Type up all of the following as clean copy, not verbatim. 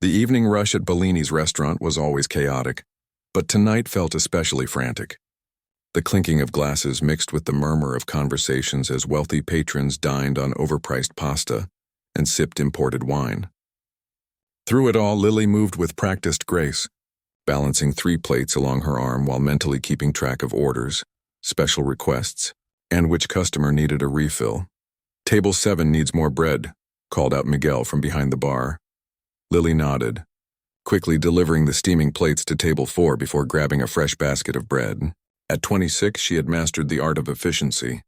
The evening rush at Bellini's restaurant was always chaotic, but tonight felt especially frantic. The clinking of glasses mixed with the murmur of conversations as wealthy patrons dined on overpriced pasta and sipped imported wine. Through it all, Lily moved with practiced grace, balancing 3 plates along her arm while mentally keeping track of orders, special requests, and which customer needed a refill. "Table 7 needs more bread," called out Miguel from behind the bar. Lily nodded, quickly delivering the steaming plates to table 4 before grabbing a fresh basket of bread. At 26, she had mastered the art of efficiency.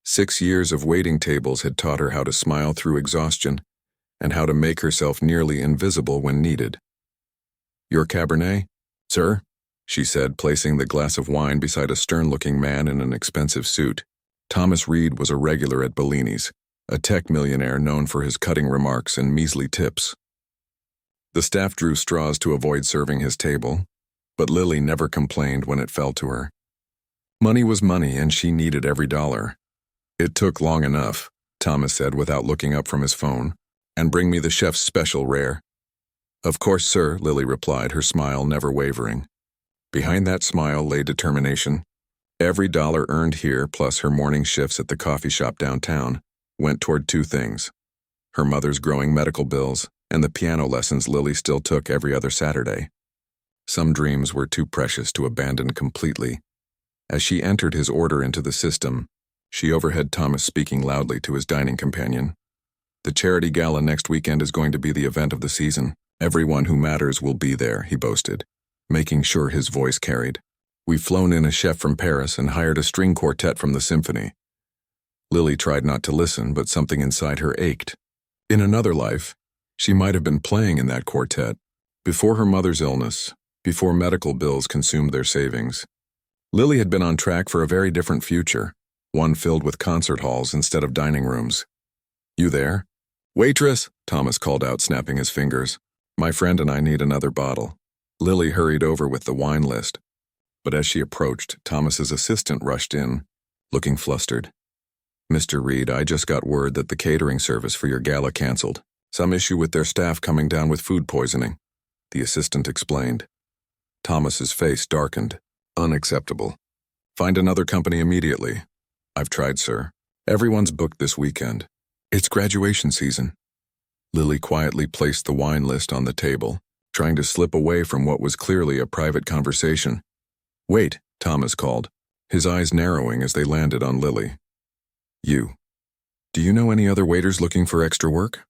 6 years of waiting tables had taught her how to smile through exhaustion and how to make herself nearly invisible when needed. "Your Cabernet, sir?" she said, placing the glass of wine beside a stern-looking man in an expensive suit. Thomas Reed was a regular at Bellini's, a tech millionaire known for his cutting remarks and measly tips. The staff drew straws to avoid serving his table, but Lily never complained when it fell to her. Money was money, and she needed every dollar. "It took long enough," Thomas said without looking up from his phone. "And bring me the chef's special rare." "Of course, sir," Lily replied, her smile never wavering. Behind that smile lay determination. Every dollar earned here, plus her morning shifts at the coffee shop downtown, went toward 2 things: her mother's growing medical bills and the piano lessons Lily still took every other Saturday. Some dreams were too precious to abandon completely. As she entered his order into the system, she overheard Thomas speaking loudly to his dining companion. "The charity gala next weekend is going to be the event of the season. Everyone who matters will be there," he boasted, making sure his voice carried. "We've flown in a chef from Paris and hired a string quartet from the symphony." Lily tried not to listen, but something inside her ached. In another life, she might have been playing in that quartet, before her mother's illness, before medical bills consumed their savings. Lily had been on track for a very different future, one filled with concert halls instead of dining rooms. "You there?" "Waitress," Thomas called out, snapping his fingers. "My friend and I need another bottle." Lily hurried over with the wine list, but as she approached, Thomas's assistant rushed in, looking flustered. "Mr. Reed, I just got word that the catering service for your gala canceled. Some issue with their staff coming down with food poisoning," the assistant explained. Thomas's face darkened. "Unacceptable. Find another company immediately." "I've tried, sir. Everyone's booked this weekend. It's graduation season." Lily quietly placed the wine list on the table, trying to slip away from what was clearly a private conversation. "Wait," Thomas called, his eyes narrowing as they landed on Lily. "You. Do you know any other waiters looking for extra work?"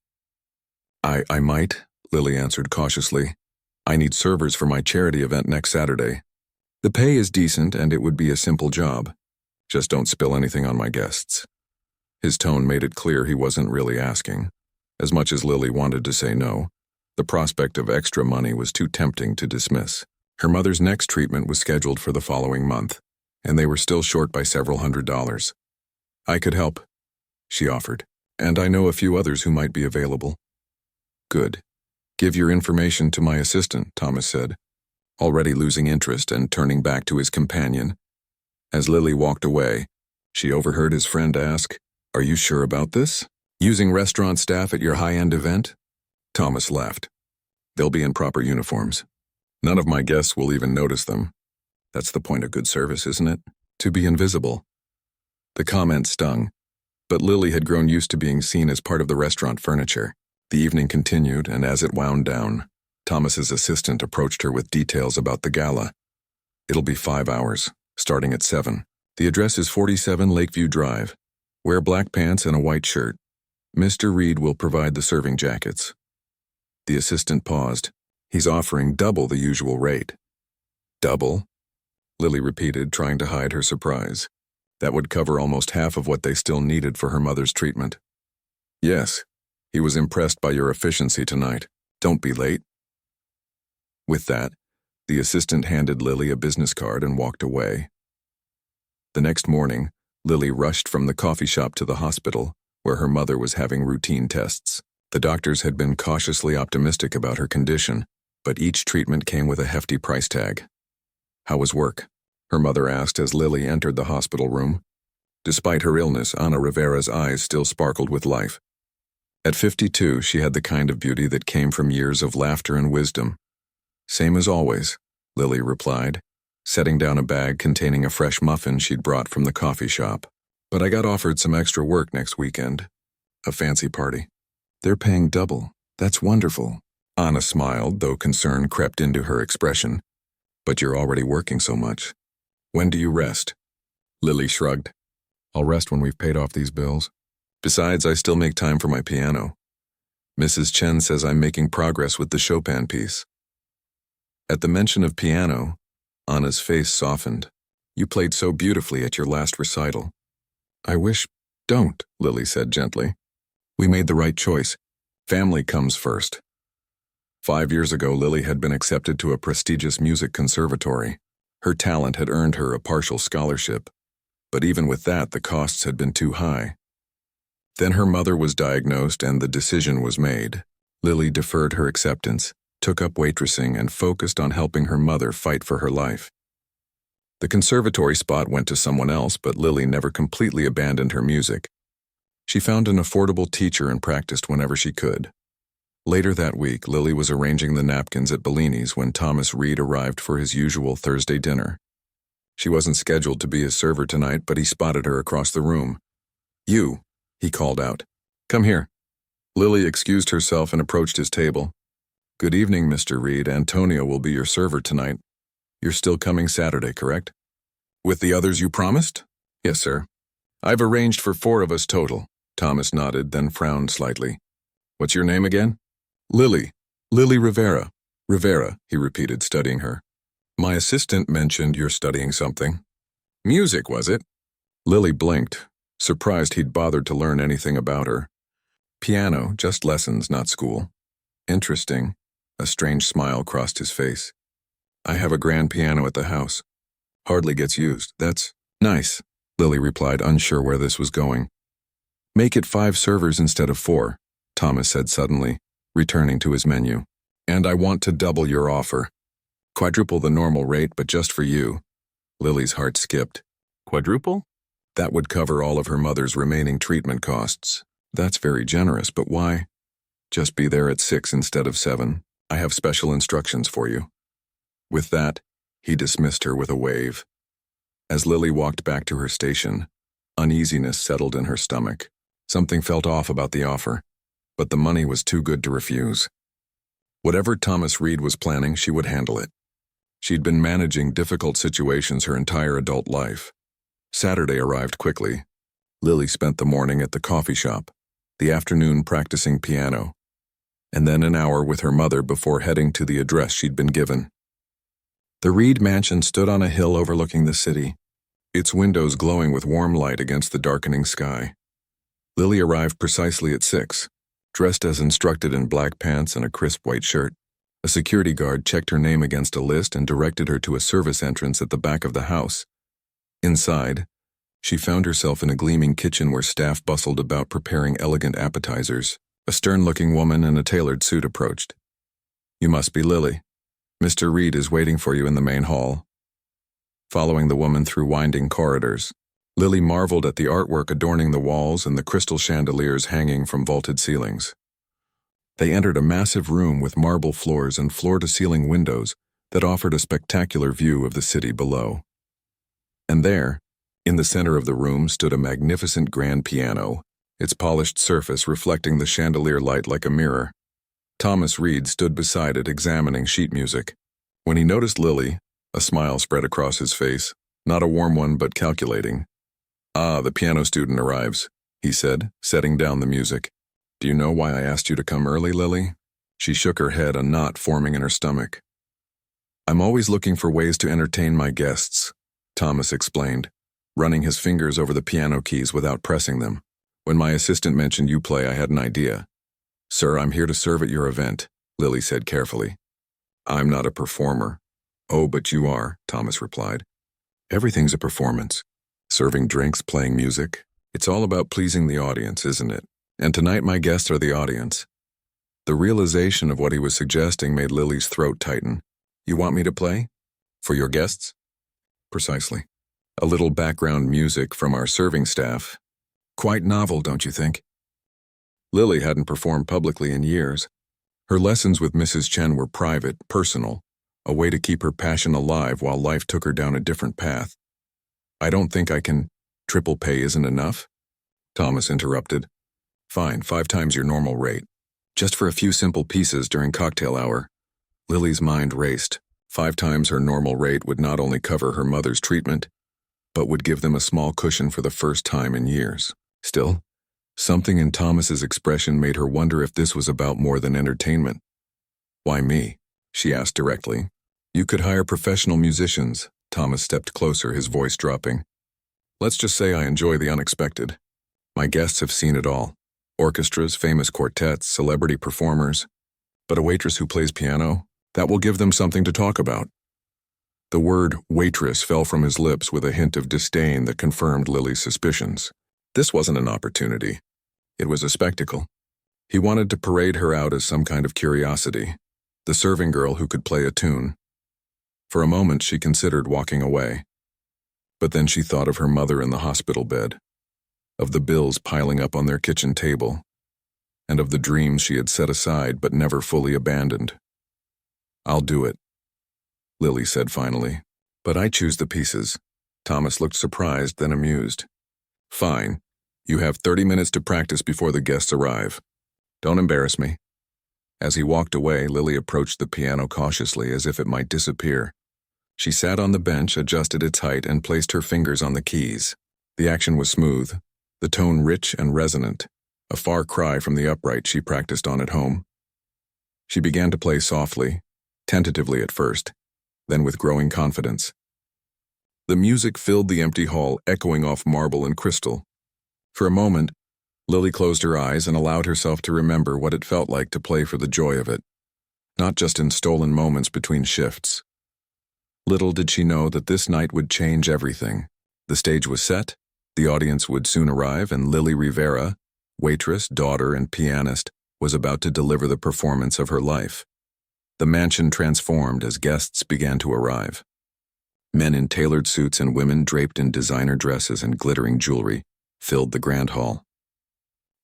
I might," Lily answered cautiously. "I need servers for my charity event next Saturday. The pay is decent and it would be a simple job. Just don't spill anything on my guests." His tone made it clear he wasn't really asking. As much as Lily wanted to say no, the prospect of extra money was too tempting to dismiss. Her mother's next treatment was scheduled for the following month, and they were still short by several $100s. "I could help," she offered, "and I know a few others who might be available." "Good. Give your information to my assistant," Thomas said, already losing interest and turning back to his companion. As Lily walked away, she overheard his friend ask, "Are you sure about this? Using restaurant staff at your high-end event?" Thomas laughed. "They'll be in proper uniforms. None of my guests will even notice them. That's the point of good service, isn't it? To be invisible." The comment stung, but Lily had grown used to being seen as part of the restaurant furniture. The evening continued, and as it wound down, Thomas's assistant approached her with details about the gala. "It'll be 5 hours, starting at 7. The address is 47 Lakeview Drive. Wear black pants and a white shirt. Mr. Reed will provide the serving jackets." The assistant paused. "He's offering double the usual rate." "Double?" Lily repeated, trying to hide her surprise. That would cover almost half of what they still needed for her mother's treatment. "Yes. He was impressed by your efficiency tonight. Don't be late." With that, the assistant handed Lily a business card and walked away. The next morning, Lily rushed from the coffee shop to the hospital, where her mother was having routine tests. The doctors had been cautiously optimistic about her condition, but each treatment came with a hefty price tag. "How was work?" her mother asked as Lily entered the hospital room. Despite her illness, Ana Rivera's eyes still sparkled with life. At 52, she had the kind of beauty that came from years of laughter and wisdom. Same as always, Lily replied, setting down a bag containing a fresh muffin she'd brought from the coffee shop. But I got offered some extra work next weekend. A fancy party. They're paying double. That's wonderful. Anna smiled, though concern crept into her expression. But you're already working so much. When do you rest? Lily shrugged. I'll rest when we've paid off these bills. Besides, I still make time for my piano. Mrs. Chen says I'm making progress with the Chopin piece. At the mention of piano, Anna's face softened. You played so beautifully at your last recital. I wish. Don't, Lily said gently. We made the right choice. Family comes first. 5 years ago, Lily had been accepted to a prestigious music conservatory. Her talent had earned her a partial scholarship, but even with that, the costs had been too high. Then her mother was diagnosed and the decision was made. Lily deferred her acceptance, took up waitressing, and focused on helping her mother fight for her life. The conservatory spot went to someone else, but Lily never completely abandoned her music. She found an affordable teacher and practiced whenever she could. Later that week, Lily was arranging the napkins at Bellini's when Thomas Reed arrived for his usual Thursday dinner. She wasn't scheduled to be his server tonight, but he spotted her across the room. You, he called out. Come here. Lily excused herself and approached his table. Good evening, Mr. Reed. Antonio will be your server tonight. You're still coming Saturday, correct? With the others you promised? Yes, sir. I've arranged for 4 of us total. Thomas nodded, then frowned slightly. What's your name again? Lily. Lily Rivera. Rivera, he repeated, studying her. My assistant mentioned you're studying something. Music, was it? Lily blinked, surprised he'd bothered to learn anything about her. Piano, just lessons, not school. Interesting. A strange smile crossed his face. I have a grand piano at the house. Hardly gets used. That's nice, Lily replied, unsure where this was going. Make it 5 servers instead of 4, Thomas said suddenly, returning to his menu. And I want to double your offer. Quadruple the normal rate, but just for you. Lily's heart skipped. Quadruple? That would cover all of her mother's remaining treatment costs. That's very generous, but why? Just be there at 6 instead of 7. I have special instructions for you. With that, he dismissed her with a wave. As Lily walked back to her station, uneasiness settled in her stomach. Something felt off about the offer, but the money was too good to refuse. Whatever Thomas Reed was planning, she would handle it. She'd been managing difficult situations her entire adult life. Saturday arrived quickly. Lily spent the morning at the coffee shop, the afternoon practicing piano, and then an hour with her mother before heading to the address she'd been given. The Reed mansion stood on a hill overlooking the city, its windows glowing with warm light against the darkening sky. Lily arrived precisely at 6, dressed as instructed in black pants and a crisp white shirt. A security guard checked her name against a list and directed her to a service entrance at the back of the house. Inside, she found herself in a gleaming kitchen where staff bustled about preparing elegant appetizers. A stern-looking woman in a tailored suit approached. You must be Lily. Mr. Reed is waiting for you in the main hall. Following the woman through winding corridors, Lily marveled at the artwork adorning the walls and the crystal chandeliers hanging from vaulted ceilings. They entered a massive room with marble floors and floor-to-ceiling windows that offered a spectacular view of the city below. And there, in the center of the room, stood a magnificent grand piano, its polished surface reflecting the chandelier light like a mirror. Thomas Reed stood beside it, examining sheet music. When he noticed Lily, a smile spread across his face, not a warm one but calculating. Ah, the piano student arrives, he said, setting down the music. Do you know why I asked you to come early, Lily? She shook her head, a knot forming in her stomach. I'm always looking for ways to entertain my guests, Thomas explained, running his fingers over the piano keys without pressing them. When my assistant mentioned you play, I had an idea. Sir, I'm here to serve at your event, Lily said carefully. I'm not a performer. Oh, but you are, Thomas replied. Everything's a performance. Serving drinks, playing music. It's all about pleasing the audience, isn't it? And tonight my guests are the audience. The realization of what he was suggesting made Lily's throat tighten. You want me to play? For your guests? Precisely. A little background music from our serving staff. Quite novel, don't you think? Lily hadn't performed publicly in years. Her lessons with Mrs. Chen were private, personal, a way to keep her passion alive while life took her down a different path. "I don't think I can. Triple pay isn't enough?" Thomas interrupted. "Fine, 5 times your normal rate. Just for a few simple pieces during cocktail hour." Lily's mind raced. 5 times her normal rate would not only cover her mother's treatment, but would give them a small cushion for the first time in years. Still, something in Thomas's expression made her wonder if this was about more than entertainment. "Why me?" she asked directly. "You could hire professional musicians." Thomas stepped closer, his voice dropping. "Let's just say I enjoy the unexpected. My guests have seen it all. Orchestras, famous quartets, celebrity performers. But a waitress who plays piano? That will give them something to talk about." The word waitress fell from his lips with a hint of disdain that confirmed Lily's suspicions. This wasn't an opportunity. It was a spectacle. He wanted to parade her out as some kind of curiosity, the serving girl who could play a tune. For a moment she considered walking away. But then she thought of her mother in the hospital bed, of the bills piling up on their kitchen table, and of the dreams she had set aside but never fully abandoned. "I'll do it," Lily said finally. "But I choose the pieces." Thomas looked surprised, then amused. "Fine. You have 30 minutes to practice before the guests arrive. Don't embarrass me." As he walked away, Lily approached the piano cautiously as if it might disappear. She sat on the bench, adjusted its height, and placed her fingers on the keys. The action was smooth, the tone rich and resonant, a far cry from the upright she practiced on at home. She began to play softly, tentatively at first, then with growing confidence. The music filled the empty hall, echoing off marble and crystal. For a moment, Lily closed her eyes and allowed herself to remember what it felt like to play for the joy of it, not just in stolen moments between shifts. Little did she know that this night would change everything. The stage was set, the audience would soon arrive, and Lily Rivera, waitress, daughter, and pianist, was about to deliver the performance of her life. The mansion transformed as guests began to arrive. Men in tailored suits and women draped in designer dresses and glittering jewelry filled the grand hall.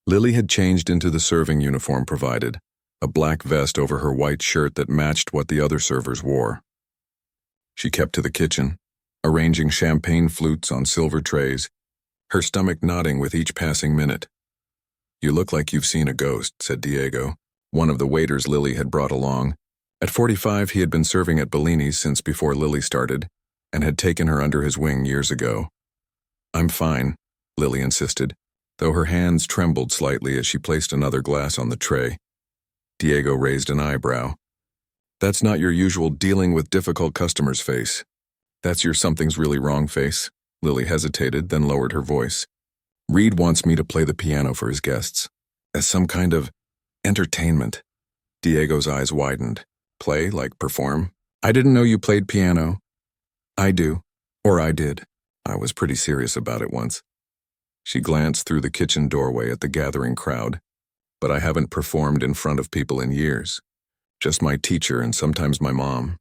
Lily had changed into the serving uniform provided, a black vest over her white shirt that matched what the other servers wore. She kept to the kitchen, arranging champagne flutes on silver trays, her stomach nodding with each passing minute. "You look like you've seen a ghost," said Diego, one of the waiters Lily had brought along. At 45, he had been serving at Bellini's since before Lily started, and had taken her under his wing years ago. "I'm fine," Lily insisted, though her hands trembled slightly as she placed another glass on the tray. Diego raised an eyebrow. "That's not your usual dealing with difficult customers face. That's your something's really wrong face." Lily hesitated, then lowered her voice. "Reed wants me to play the piano for his guests, as some kind of entertainment." Diego's eyes widened. "Play, like perform? I didn't know you played piano." "I do. Or I did. I was pretty serious about it once." She glanced through the kitchen doorway at the gathering crowd. "But I haven't performed in front of people in years. Just my teacher and sometimes my mom."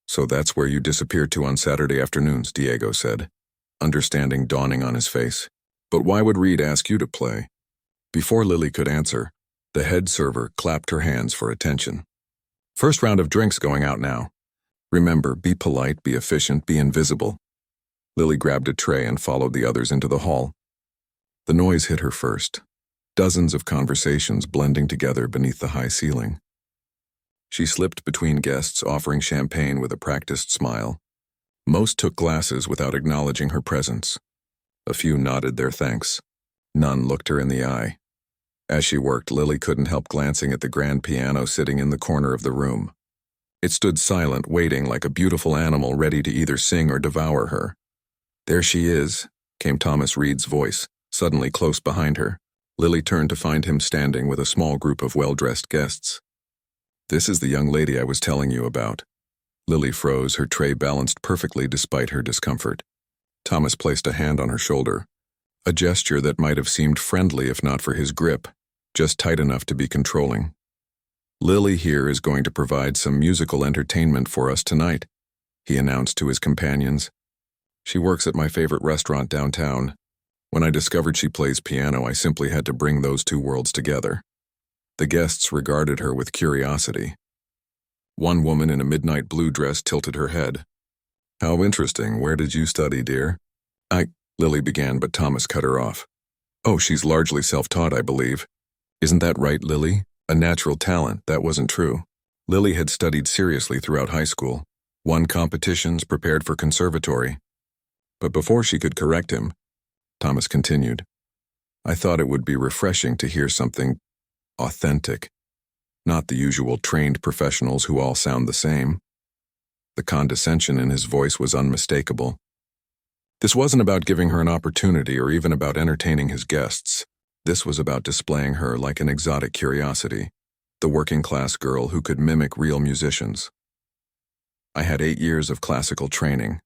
"So that's where you disappeared to on Saturday afternoons," Diego said, understanding dawning on his face. "But why would Reed ask you to play?" Before Lily could answer, the head server clapped her hands for attention. "First round of drinks going out now. Remember, be polite, be efficient, be invisible." Lily grabbed a tray and followed the others into the hall. The noise hit her first, dozens of conversations blending together beneath the high ceiling. She slipped between guests, offering champagne with a practiced smile. Most took glasses without acknowledging her presence. A few nodded their thanks. None looked her in the eye. As she worked, Lily couldn't help glancing at the grand piano sitting in the corner of the room. It stood silent, waiting like a beautiful animal ready to either sing or devour her. "There she is," came Thomas Reed's voice, suddenly close behind her. Lily turned to find him standing with a small group of well-dressed guests. "This is the young lady I was telling you about." Lily froze, her tray balanced perfectly despite her discomfort. Thomas placed a hand on her shoulder, a gesture that might have seemed friendly if not for his grip, just tight enough to be controlling. "Lily here is going to provide some musical entertainment for us tonight," he announced to his companions. "She works at my favorite restaurant downtown, When I discovered she plays piano, I simply had to bring those two worlds together. The guests regarded her with curiosity. One woman in a midnight blue dress tilted her head. How interesting. Where did you study, dear? Lily began, but Thomas cut her off. Oh, she's largely self-taught, I believe. Isn't that right, Lily? A natural talent. That wasn't true. Lily had studied seriously throughout high school, won competitions, prepared for conservatory. But before she could correct him, Thomas continued, I thought it would be refreshing to hear something authentic, not the usual trained professionals who all sound the same. The condescension in his voice was unmistakable. This wasn't about giving her an opportunity or even about entertaining his guests. This was about displaying her like an exotic curiosity, the working-class girl who could mimic real musicians. I had 8 years of classical training,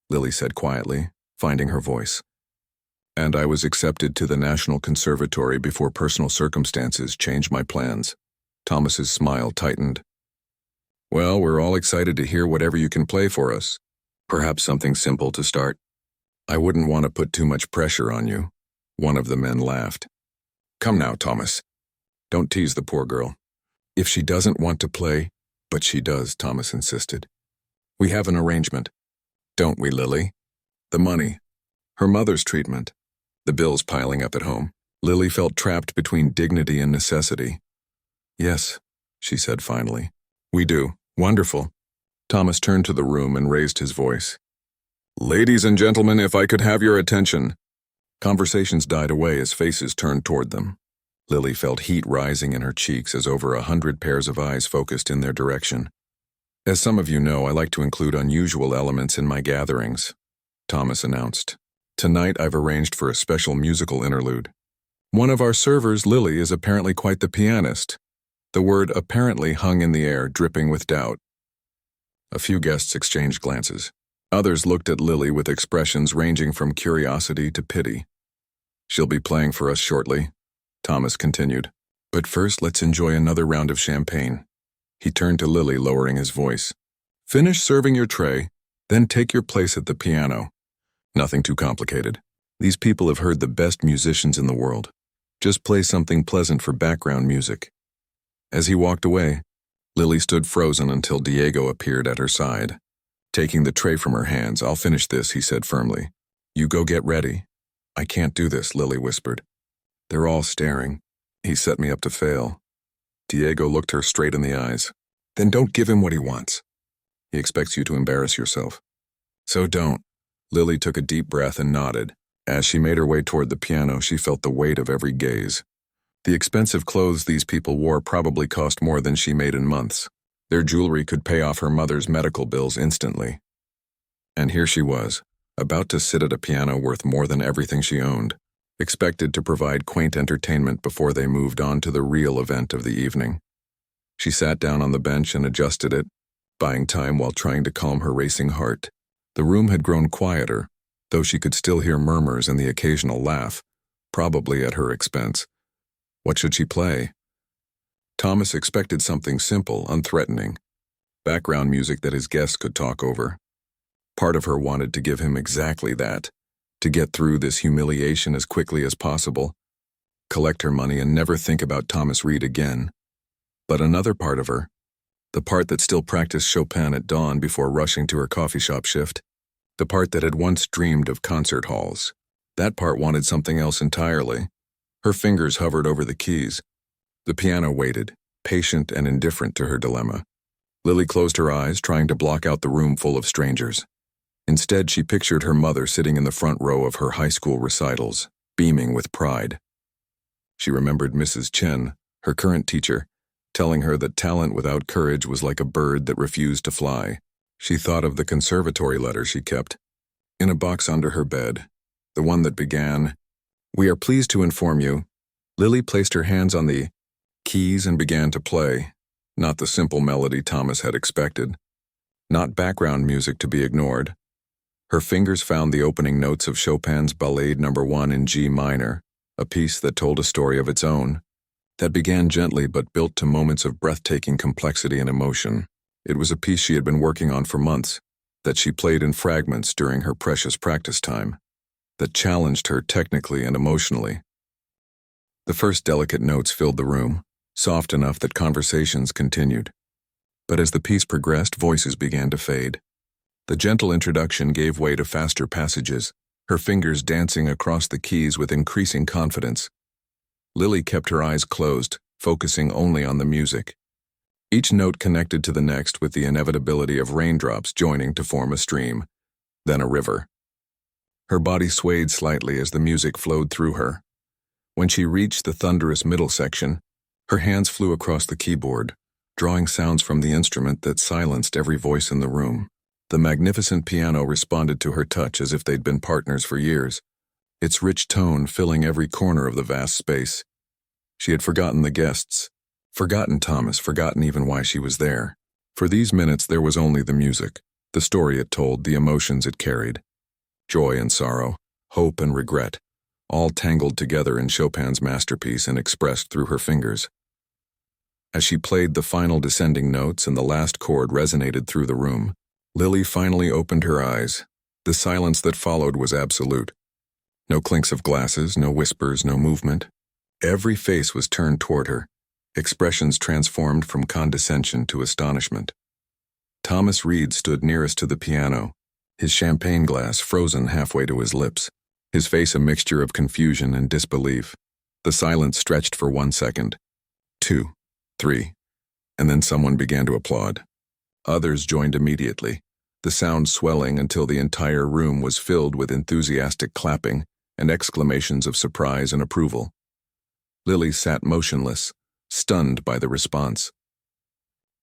Lily said quietly, finding her voice. And I was accepted to the National Conservatory before personal circumstances changed my plans. Thomas's smile tightened. Well, we're all excited to hear whatever you can play for us. Perhaps something simple to start. I wouldn't want to put too much pressure on you. One of the men laughed. Come now, Thomas. Don't tease the poor girl. If she doesn't want to play, but she does, Thomas insisted. We have an arrangement. Don't we, Lily? The money. Her mother's treatment. The bills piling up at home. Lily felt trapped between dignity and necessity. Yes, she said finally. We do. Wonderful. Thomas turned to the room and raised his voice. Ladies and gentlemen, if I could have your attention. Conversations died away as faces turned toward them. Lily felt heat rising in her cheeks as over 100 pairs of eyes focused in their direction. As some of you know, I like to include unusual elements in my gatherings, Thomas announced. Tonight I've arranged for a special musical interlude. One of our servers, Lily, is apparently quite the pianist. The word apparently hung in the air, dripping with doubt. A few guests exchanged glances. Others looked at Lily with expressions ranging from curiosity to pity. She'll be playing for us shortly, Thomas continued. But first, let's enjoy another round of champagne. He turned to Lily, lowering his voice. Finish serving your tray, then take your place at the piano. Nothing too complicated. These people have heard the best musicians in the world. Just play something pleasant for background music. As he walked away, Lily stood frozen until Diego appeared at her side. Taking the tray from her hands, I'll finish this, he said firmly. You go get ready. I can't do this, Lily whispered. They're all staring. He set me up to fail. Diego looked her straight in the eyes. Then don't give him what he wants. He expects you to embarrass yourself. So don't. Lily took a deep breath and nodded. As she made her way toward the piano, she felt the weight of every gaze. The expensive clothes these people wore probably cost more than she made in months. Their jewelry could pay off her mother's medical bills instantly. And here she was, about to sit at a piano worth more than everything she owned, expected to provide quaint entertainment before they moved on to the real event of the evening. She sat down on the bench and adjusted it, buying time while trying to calm her racing heart. The room had grown quieter, though she could still hear murmurs and the occasional laugh, probably at her expense. What should she play? Thomas expected something simple, unthreatening, background music that his guests could talk over. Part of her wanted to give him exactly that, to get through this humiliation as quickly as possible, collect her money and never think about Thomas Reed again. But another part of her, the part that still practiced Chopin at dawn before rushing to her coffee shop shift, the part that had once dreamed of concert halls, that part wanted something else entirely. Her fingers hovered over the keys. The piano waited, patient and indifferent to her dilemma. Lily closed her eyes, trying to block out the room full of strangers. Instead, she pictured her mother sitting in the front row of her high school recitals, beaming with pride. She remembered Mrs. Chen, her current teacher, telling her that talent without courage was like a bird that refused to fly. She thought of the conservatory letter she kept, in a box under her bed, the one that began, "We are pleased to inform you." Lily placed her hands on the keys and began to play, not the simple melody Thomas had expected, not background music to be ignored. Her fingers found the opening notes of Chopin's Ballade No. 1 in G minor, a piece that told a story of its own, that began gently but built to moments of breathtaking complexity and emotion. It was a piece she had been working on for months, that she played in fragments during her precious practice time. that challenged her technically and emotionally. The first delicate notes filled the room, soft enough that conversations continued. But as the piece progressed, voices began to fade. The gentle introduction gave way to faster passages, her fingers dancing across the keys with increasing confidence. Lily kept her eyes closed, focusing only on the music. Each note connected to the next with the inevitability of raindrops joining to form a stream, then a river. Her body swayed slightly as the music flowed through her. When she reached the thunderous middle section, her hands flew across the keyboard, drawing sounds from the instrument that silenced every voice in the room. The magnificent piano responded to her touch as if they'd been partners for years, its rich tone filling every corner of the vast space. She had forgotten the guests, forgotten Thomas, forgotten even why she was there. For these minutes there was only the music, the story it told, the emotions it carried. Joy and sorrow, hope and regret, all tangled together in Chopin's masterpiece and expressed through her fingers. As she played the final descending notes and the last chord resonated through the room, Lily finally opened her eyes. The silence that followed was absolute. No clinks of glasses, no whispers, no movement. Every face was turned toward her, expressions transformed from condescension to astonishment. Thomas Reed stood nearest to the piano, his champagne glass frozen halfway to his lips, his face a mixture of confusion and disbelief. The silence stretched for 1 second, 2, 3, and then someone began to applaud. Others joined immediately, the sound swelling until the entire room was filled with enthusiastic clapping and exclamations of surprise and approval. Lily sat motionless, stunned by the response.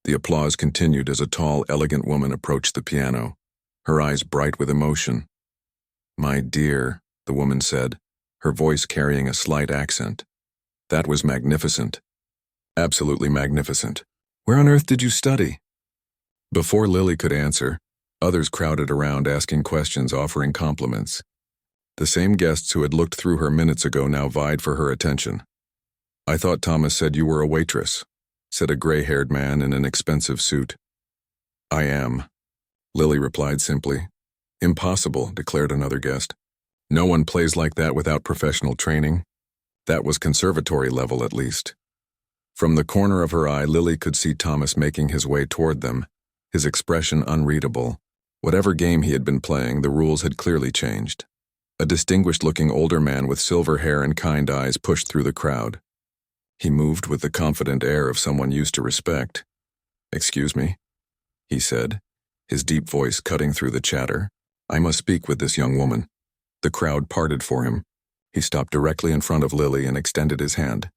The applause continued as a tall, elegant woman approached the piano, her eyes bright with emotion. "My dear," the woman said, her voice carrying a slight accent. "That was magnificent. Absolutely magnificent. Where on earth did you study?" Before Lily could answer, others crowded around asking questions, offering compliments. The same guests who had looked through her minutes ago now vied for her attention. "I thought Thomas said you were a waitress," said a gray-haired man in an expensive suit. "I am," Lily replied simply. "Impossible," declared another guest. "No one plays like that without professional training. That was conservatory level at least." From the corner of her eye, Lily could see Thomas making his way toward them, his expression unreadable. Whatever game he had been playing, the rules had clearly changed. A distinguished-looking older man with silver hair and kind eyes pushed through the crowd. He moved with the confident air of someone used to respect. "Excuse me," he said, his deep voice cutting through the chatter. "I must speak with this young woman." The crowd parted for him. He stopped directly in front of Lily and extended his hand.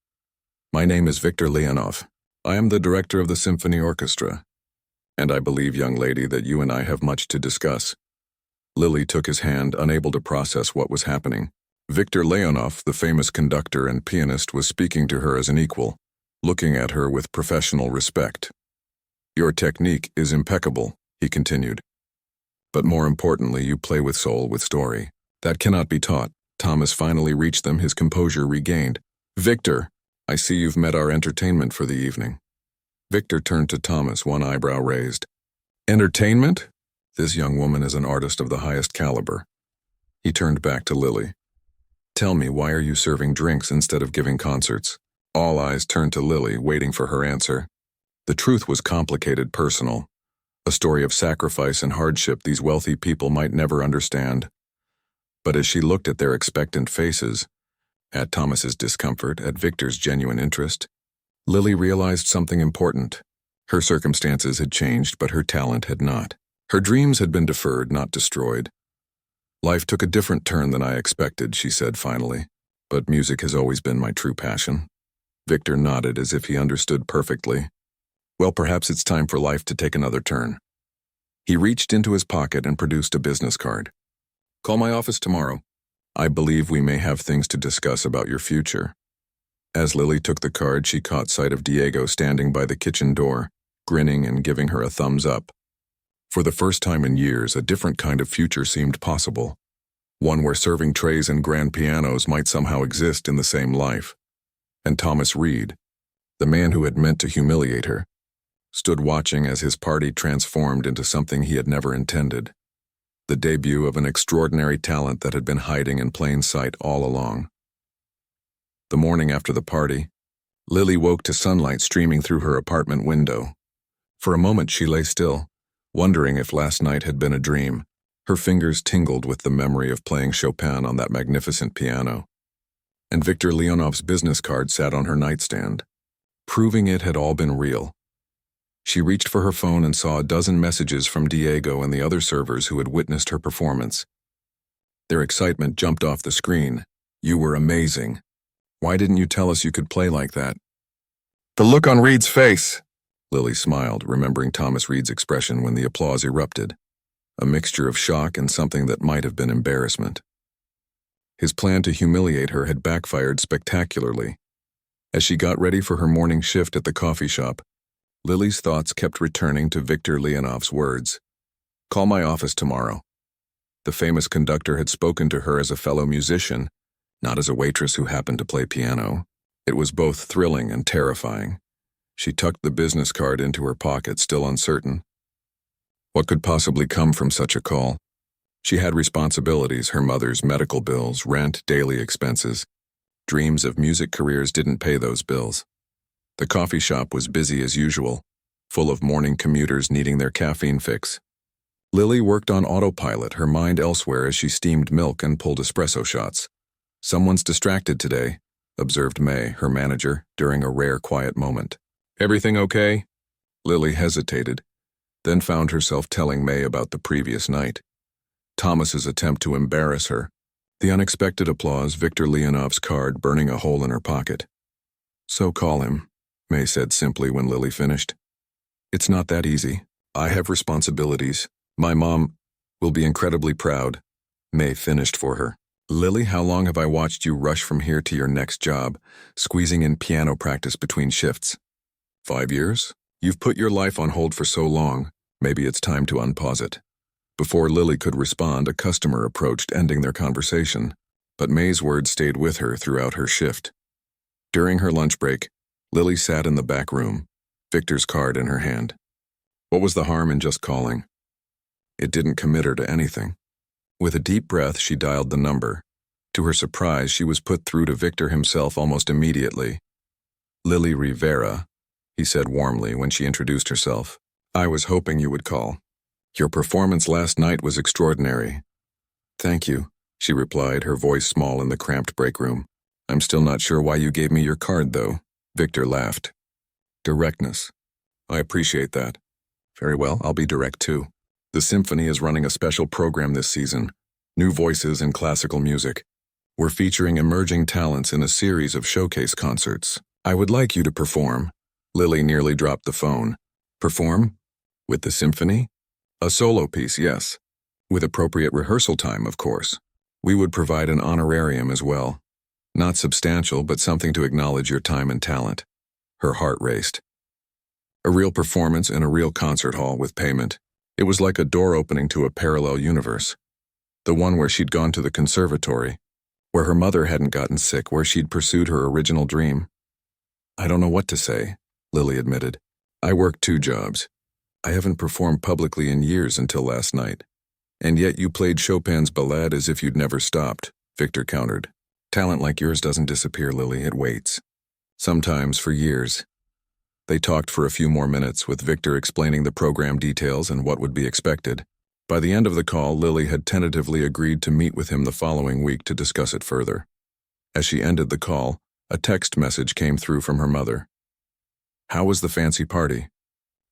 "My name is Victor Leonov. I am the director of the symphony orchestra. And I believe, young lady, that you and I have much to discuss." Lily took his hand, unable to process what was happening. Victor Leonov, the famous conductor and pianist, was speaking to her as an equal, looking at her with professional respect. "Your technique is impeccable," he continued. "But more importantly, you play with soul, with story. That cannot be taught." Thomas finally reached them, his composure regained. "Victor, I see you've met our entertainment for the evening." Victor turned to Thomas, one eyebrow raised. "Entertainment? This young woman is an artist of the highest caliber." He turned back to Lily. "Tell me, why are you serving drinks instead of giving concerts?" All eyes turned to Lily, waiting for her answer. The truth was complicated, personal. A story of sacrifice and hardship these wealthy people might never understand. But as she looked at their expectant faces, at Thomas's discomfort, at Victor's genuine interest, Lily realized something important. Her circumstances had changed, but her talent had not. Her dreams had been deferred, not destroyed. "Life took a different turn than I expected," she said finally, "but music has always been my true passion." Victor nodded as if he understood perfectly. "Well, perhaps it's time for life to take another turn." He reached into his pocket and produced a business card. "Call my office tomorrow. I believe we may have things to discuss about your future." As Lily took the card, she caught sight of Diego standing by the kitchen door, grinning and giving her a thumbs up. For the first time in years, a different kind of future seemed possible. One where serving trays and grand pianos might somehow exist in the same life. And Thomas Reed, the man who had meant to humiliate her, stood watching as his party transformed into something he had never intended. the debut of an extraordinary talent that had been hiding in plain sight all along. The morning after the party, Lily woke to sunlight streaming through her apartment window. For a moment she lay still, wondering if last night had been a dream. Her fingers tingled with the memory of playing Chopin on that magnificent piano. And Victor Leonov's business card sat on her nightstand, proving it had all been real. She reached for her phone and saw a dozen messages from Diego and the other servers who had witnessed her performance. Their excitement jumped off the screen. "You were amazing. Why didn't you tell us you could play like that?" "The look on Reed's face." Lily smiled, remembering Thomas Reed's expression when the applause erupted, a mixture of shock and something that might have been embarrassment. His plan to humiliate her had backfired spectacularly. As she got ready for her morning shift at the coffee shop, Lily's thoughts kept returning to Victor Leonov's words. "Call my office tomorrow." The famous conductor had spoken to her as a fellow musician, not as a waitress who happened to play piano. It was both thrilling and terrifying. She tucked the business card into her pocket, still uncertain. What could possibly come from such a call? She had responsibilities, her mother's medical bills, rent, daily expenses. Dreams of music careers didn't pay those bills. The coffee shop was busy as usual, full of morning commuters needing their caffeine fix. Lily worked on autopilot, her mind elsewhere as she steamed milk and pulled espresso shots. "Someone's distracted today," observed May, her manager, during a rare quiet moment. "Everything okay?" Lily hesitated, then found herself telling May about the previous night. Thomas's attempt to embarrass her, the unexpected applause, Victor Leonov's card burning a hole in her pocket. "So call him," May said simply when Lily finished. "It's not that easy. I have responsibilities. My mom will be incredibly proud," May finished for her. "Lily, how long have I watched you rush from here to your next job, squeezing in piano practice between shifts? 5 years? You've put your life on hold for so long, maybe it's time to unpause it." Before Lily could respond, a customer approached, ending their conversation, but May's words stayed with her throughout her shift. During her lunch break, Lily sat in the back room, Victor's card in her hand. What was the harm in just calling? It didn't commit her to anything. With a deep breath, she dialed the number. To her surprise, she was put through to Victor himself almost immediately. "Lily Rivera," he said warmly when she introduced herself. "I was hoping you would call. Your performance last night was extraordinary." "Thank you," she replied, her voice small in the cramped break room. "I'm still not sure why you gave me your card, though." Victor laughed. "Directness. I appreciate that." "Very well, I'll be direct too. The Symphony is running a special program this season, new voices in classical music. We're featuring emerging talents in a series of showcase concerts. I would like you to perform." Lily nearly dropped the phone. "Perform? With the Symphony?" "A solo piece, yes. With appropriate rehearsal time, of course. We would provide an honorarium as well. Not substantial, but something to acknowledge your time and talent." Her heart raced. A real performance in a real concert hall with payment. It was like a door opening to a parallel universe. The one where she'd gone to the conservatory, where her mother hadn't gotten sick, where she'd pursued her original dream. "I don't know what to say," Lily admitted. "I work 2 jobs. I haven't performed publicly in years until last night. And yet you played Chopin's ballade as if you'd never stopped," Victor countered. "Talent like yours doesn't disappear, Lily, it waits. Sometimes for years." They talked for a few more minutes, with Victor explaining the program details and what would be expected. By the end of the call, Lily had tentatively agreed to meet with him the following week to discuss it further. As she ended the call, a text message came through from her mother. "How was the fancy party?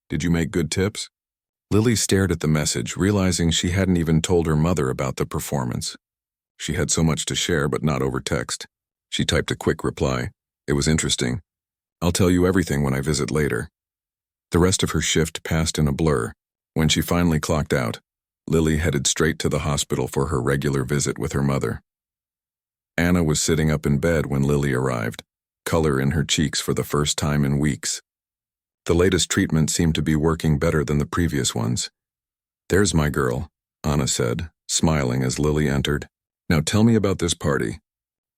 Did you make good tips?" Lily stared at the message, realizing she hadn't even told her mother about the performance. She had so much to share, but not over text. She typed a quick reply. "It was interesting. I'll tell you everything when I visit later." The rest of her shift passed in a blur. When she finally clocked out, Lily headed straight to the hospital for her regular visit with her mother. Anna was sitting up in bed when Lily arrived, color in her cheeks for the first time in weeks. The latest treatment seemed to be working better than the previous ones. "There's my girl," Anna said, smiling as Lily entered. "Now tell me about this party.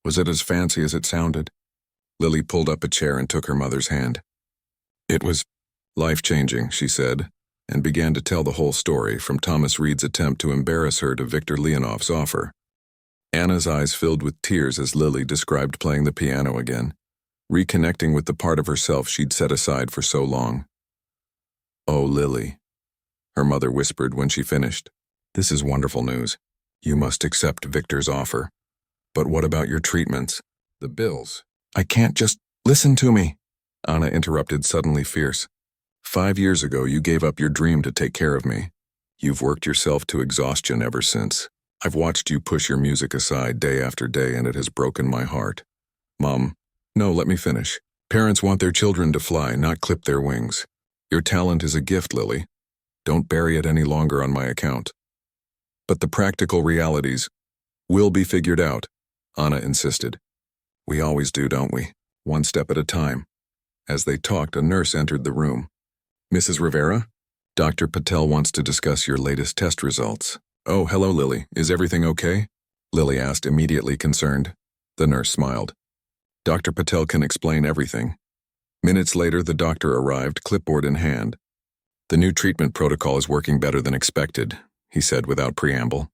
Was it as fancy as it sounded?" Lily pulled up a chair and took her mother's hand. "It was life-changing," she said, and began to tell the whole story, from Thomas Reed's attempt to embarrass her to Victor Leonoff's offer. Anna's eyes filled with tears as Lily described playing the piano again, reconnecting with the part of herself she'd set aside for so long. "Oh, Lily," her mother whispered when she finished. "This is wonderful news. You must accept Victor's offer. But what about your treatments? The bills?" "I can't just listen to me," Anna interrupted, suddenly fierce. 5 years ago, you gave up your dream to take care of me. You've worked yourself to exhaustion ever since. I've watched you push your music aside day after day, and it has broken my heart. Mom, no, let me finish. Parents want their children to fly, not clip their wings. Your talent is a gift, Lily. Don't bury it any longer on my account. But the practical realities will be figured out, Anna insisted. We always do, don't we? One step at a time. As they talked, a nurse entered the room. "Mrs. Rivera? Dr. Patel wants to discuss your latest test results." "Oh, hello, Lily. Is everything okay?" Lily asked, immediately concerned. The nurse smiled. "Dr. Patel can explain everything." Minutes later, the doctor arrived, clipboard in hand. "The new treatment protocol is working better than expected," he said without preamble.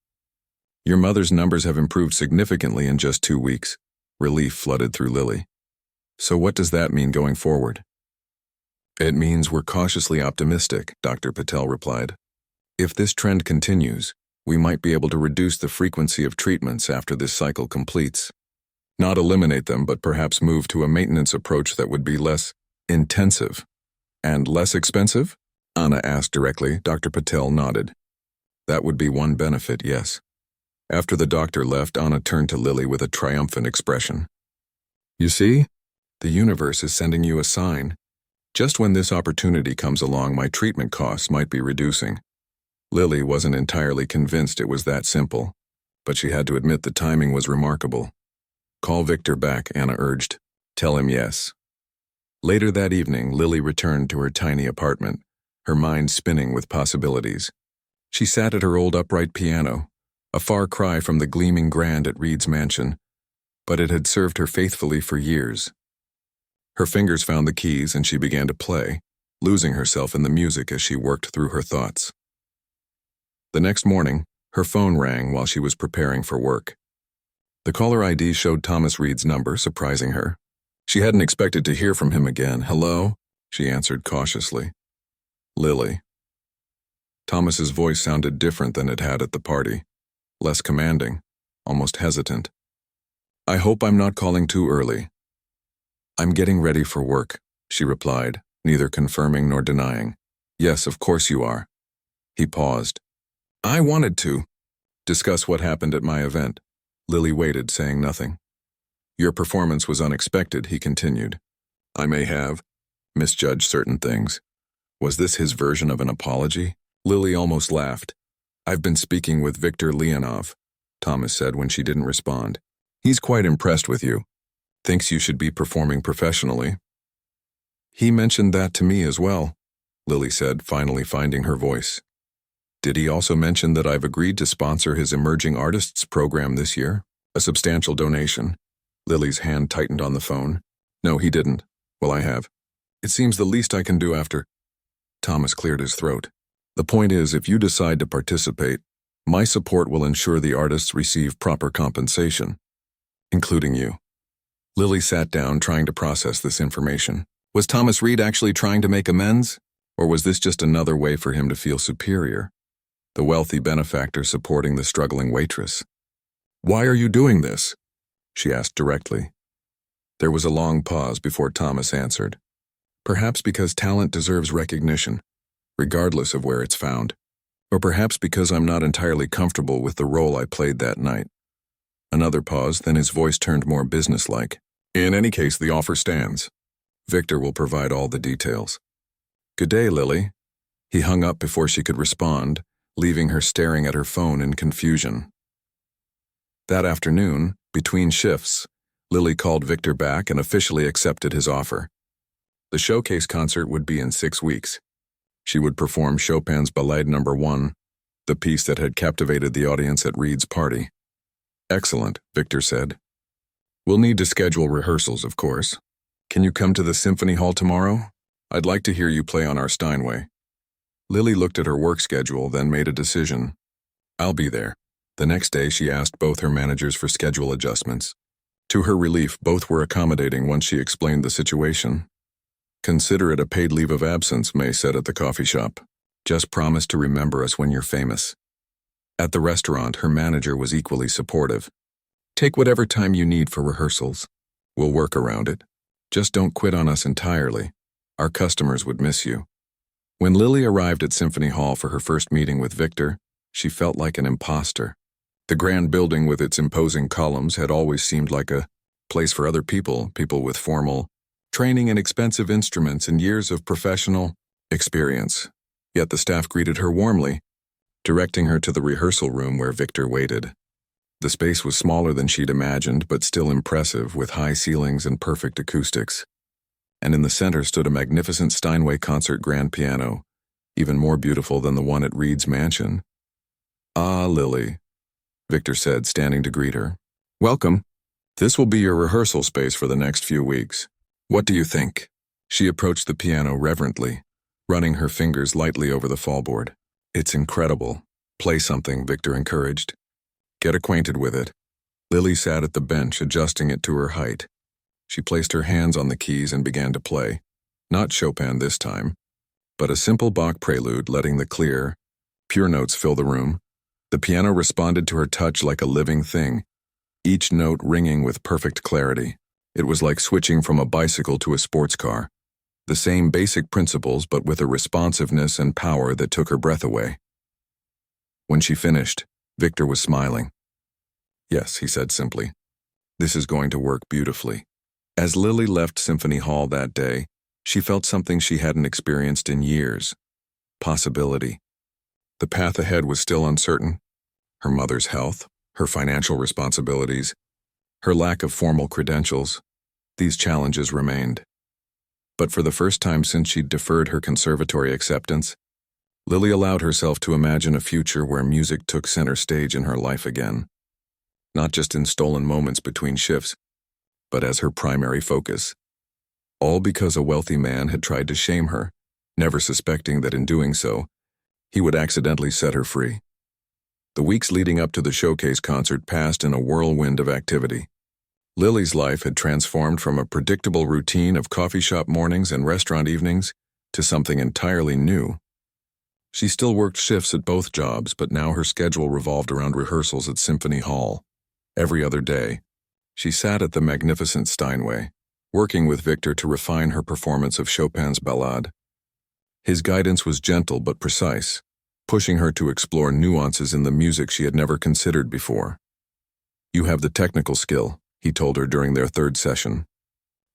"Your mother's numbers have improved significantly in just 2 weeks." Relief flooded through Lily. "So what does that mean going forward?" "It means we're cautiously optimistic," Dr. Patel replied. "If this trend continues, we might be able to reduce the frequency of treatments after this cycle completes. Not eliminate them, but perhaps move to a maintenance approach that would be less intensive." "And less expensive?" Anna asked directly. Dr. Patel nodded. "That would be one benefit, yes." After the doctor left, Anna turned to Lily with a triumphant expression. "You see? The universe is sending you a sign. Just when this opportunity comes along, my treatment costs might be reducing." Lily wasn't entirely convinced it was that simple, but she had to admit the timing was remarkable. "Call Victor back," Anna urged. "Tell him yes." Later that evening, Lily returned to her tiny apartment, her mind spinning with possibilities. She sat at her old upright piano, a far cry from the gleaming grand at Reed's mansion, but it had served her faithfully for years. Her fingers found the keys and she began to play, losing herself in the music as she worked through her thoughts. The next morning, her phone rang while she was preparing for work. The caller ID showed Thomas Reed's number, surprising her. She hadn't expected to hear from him again. "Hello?" she answered cautiously. "Lily." Thomas's voice sounded different than it had at the party, less commanding, almost hesitant. "I hope I'm not calling too early." "I'm getting ready for work," she replied, neither confirming nor denying. "Yes, of course you are." He paused. "I wanted to discuss what happened at my event." Lily waited, saying nothing. "Your performance was unexpected," he continued. "I may have misjudged certain things." Was this his version of an apology? Lily almost laughed. "I've been speaking with Victor Leonov," Thomas said when she didn't respond. "He's quite impressed with you. Thinks you should be performing professionally." "He mentioned that to me as well," Lily said, finally finding her voice. "Did he also mention that I've agreed to sponsor his Emerging Artists program this year? A substantial donation?" Lily's hand tightened on the phone. "No, he didn't. Well, I have. It seems the least I can do after—" Thomas cleared his throat. "The point is, if you decide to participate, my support will ensure the artists receive proper compensation, including you." Lily sat down, trying to process this information. Was Thomas Reed actually trying to make amends? Or was this just another way for him to feel superior? The wealthy benefactor supporting the struggling waitress. "Why are you doing this?" she asked directly. There was a long pause before Thomas answered. "Perhaps because talent deserves recognition, regardless of where it's found. Or perhaps because I'm not entirely comfortable with the role I played that night." Another pause, then his voice turned more businesslike. "In any case, the offer stands. Victor will provide all the details." "Good day, Lily." He hung up before she could respond, leaving her staring at her phone in confusion. That afternoon, between shifts, Lily called Victor back and officially accepted his offer. The showcase concert would be in 6 weeks. She would perform Chopin's Ballade No. 1, the piece that had captivated the audience at Reed's party. "Excellent," Victor said. "We'll need to schedule rehearsals, of course. Can you come to the Symphony Hall tomorrow? I'd like to hear you play on our Steinway." Lily looked at her work schedule, then made a decision. I'll be there. The next day, she asked both her managers for schedule adjustments. To her relief, both were accommodating once she explained the situation. Consider it a paid leave of absence, May said at the coffee shop. Just promise to remember us when you're famous. At the restaurant, her manager was equally supportive. Take whatever time you need for rehearsals. We'll work around it. Just don't quit on us entirely. Our customers would miss you. When Lily arrived at Symphony Hall for her first meeting with Victor, she felt like an imposter. The grand building with its imposing columns had always seemed like a place for other people with formal training in expensive instruments and years of professional experience. Yet the staff greeted her warmly, directing her to the rehearsal room where Victor waited. The space was smaller than she'd imagined, but still impressive, with high ceilings and perfect acoustics. And in the center stood a magnificent Steinway concert grand piano, even more beautiful than the one at Reed's mansion. "Ah, Lily," Victor said, standing to greet her. "Welcome. This will be your rehearsal space for the next few weeks. What do you think?" She approached the piano reverently, running her fingers lightly over the fallboard. "It's incredible. Play something," Victor encouraged. "Get acquainted with it." Lily sat at the bench, adjusting it to her height. She placed her hands on the keys and began to play. Not Chopin this time, but a simple Bach prelude, letting the clear, pure notes fill the room. The piano responded to her touch like a living thing, each note ringing with perfect clarity. It was like switching from a bicycle to a sports car. The same basic principles, but with a responsiveness and power that took her breath away. When she finished, Victor was smiling. "Yes," he said simply. "This is going to work beautifully." As Lily left Symphony Hall that day, she felt something she hadn't experienced in years. Possibility. The path ahead was still uncertain. Her mother's health, her financial responsibilities, her lack of formal credentials, these challenges remained. But for the first time since she'd deferred her conservatory acceptance, Lily allowed herself to imagine a future where music took center stage in her life again. Not just in stolen moments between shifts, but as her primary focus. All because a wealthy man had tried to shame her, never suspecting that in doing so, he would accidentally set her free. The weeks leading up to the showcase concert passed in a whirlwind of activity. Lily's life had transformed from a predictable routine of coffee shop mornings and restaurant evenings to something entirely new. She still worked shifts at both jobs, but now her schedule revolved around rehearsals at Symphony Hall. Every other day, she sat at the magnificent Steinway, working with Victor to refine her performance of Chopin's Ballade. His guidance was gentle but precise, pushing her to explore nuances in the music she had never considered before. "You have the technical skill," he told her during their third session.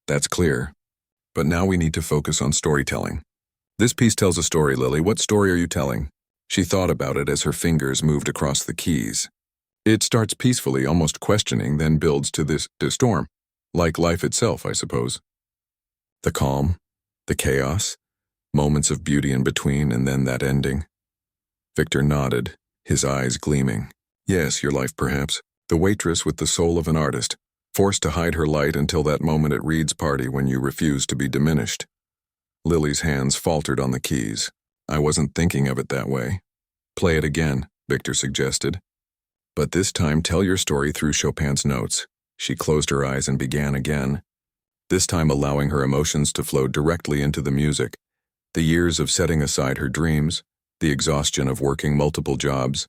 "That's clear. But now we need to focus on storytelling. This piece tells a story, Lily. What story are you telling?" She thought about it as her fingers moved across the keys. "It starts peacefully, almost questioning, then builds to this storm. Like life itself, I suppose. The calm, the chaos, moments of beauty in between, and then that ending." Victor nodded, his eyes gleaming. "Yes, your life perhaps. The waitress with the soul of an artist, forced to hide her light until that moment at Reed's party when you refused to be diminished." Lily's hands faltered on the keys. "I wasn't thinking of it that way." "Play it again," Victor suggested. "But this time tell your story through Chopin's notes." She closed her eyes and began again, this time allowing her emotions to flow directly into the music. The years of setting aside her dreams, the exhaustion of working multiple jobs,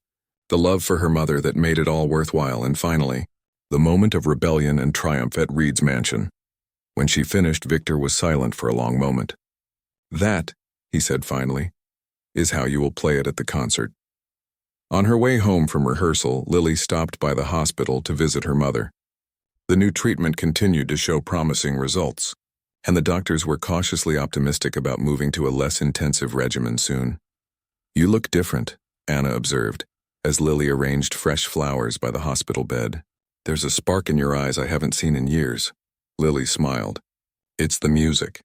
the love for her mother that made it all worthwhile, and finally, the moment of rebellion and triumph at Reed's mansion. When she finished, Victor was silent for a long moment. "That," he said finally, "is how you will play it at the concert." On her way home from rehearsal, Lily stopped by the hospital to visit her mother. The new treatment continued to show promising results, and the doctors were cautiously optimistic about moving to a less intensive regimen soon. "You look different," Anna observed, as Lily arranged fresh flowers by the hospital bed. "There's a spark in your eyes I haven't seen in years." Lily smiled. "It's the music.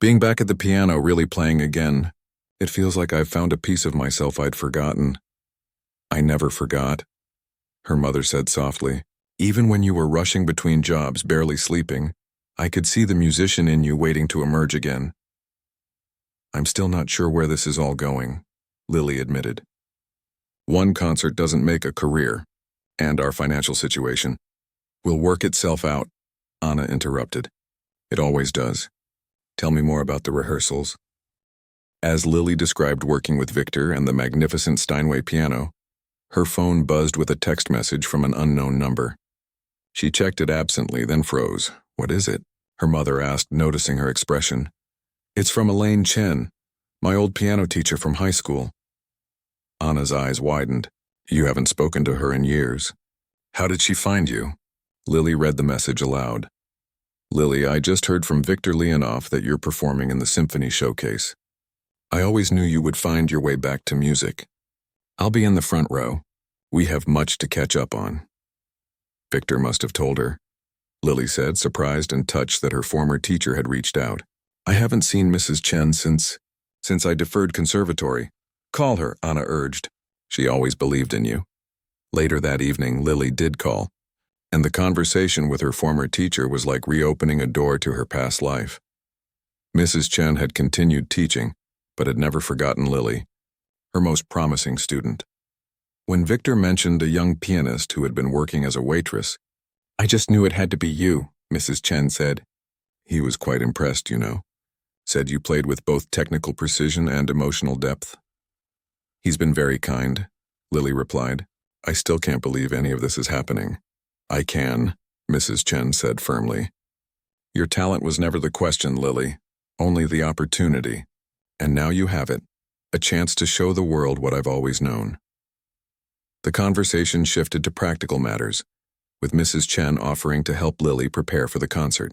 Being back at the piano, really playing again, it feels like I've found a piece of myself I'd forgotten." "I never forgot," her mother said softly. "Even when you were rushing between jobs, barely sleeping, I could see the musician in you waiting to emerge again." "I'm still not sure where this is all going," Lily admitted. One concert doesn't make a career, and our financial situation will work itself out, Anna interrupted. It always does. Tell me more about the rehearsals. As Lily described working with Victor and the magnificent Steinway piano, her phone buzzed with a text message from an unknown number. She checked it absently, then froze. What is it? Her mother asked, noticing her expression. It's from Elaine Chen, my old piano teacher from high school. Anna's eyes widened. You haven't spoken to her in years. How did she find you? Lily read the message aloud. Lily, I just heard from Victor Leonoff that you're performing in the symphony showcase. I always knew you would find your way back to music. I'll be in the front row. We have much to catch up on. Victor must have told her, Lily said, surprised and touched that her former teacher had reached out. I haven't seen Mrs. Chen since I deferred conservatory. Call her, Anna urged. She always believed in you. Later that evening, Lily did call, and the conversation with her former teacher was like reopening a door to her past life. Mrs. Chen had continued teaching, but had never forgotten Lily, her most promising student. When Victor mentioned a young pianist who had been working as a waitress, I just knew it had to be you, Mrs. Chen said. He was quite impressed, you know. Said you played with both technical precision and emotional depth. He's been very kind, Lily replied. I still can't believe any of this is happening. I can, Mrs. Chen said firmly. Your talent was never the question, Lily, only the opportunity. And now you have it, a chance to show the world what I've always known. The conversation shifted to practical matters, with Mrs. Chen offering to help Lily prepare for the concert.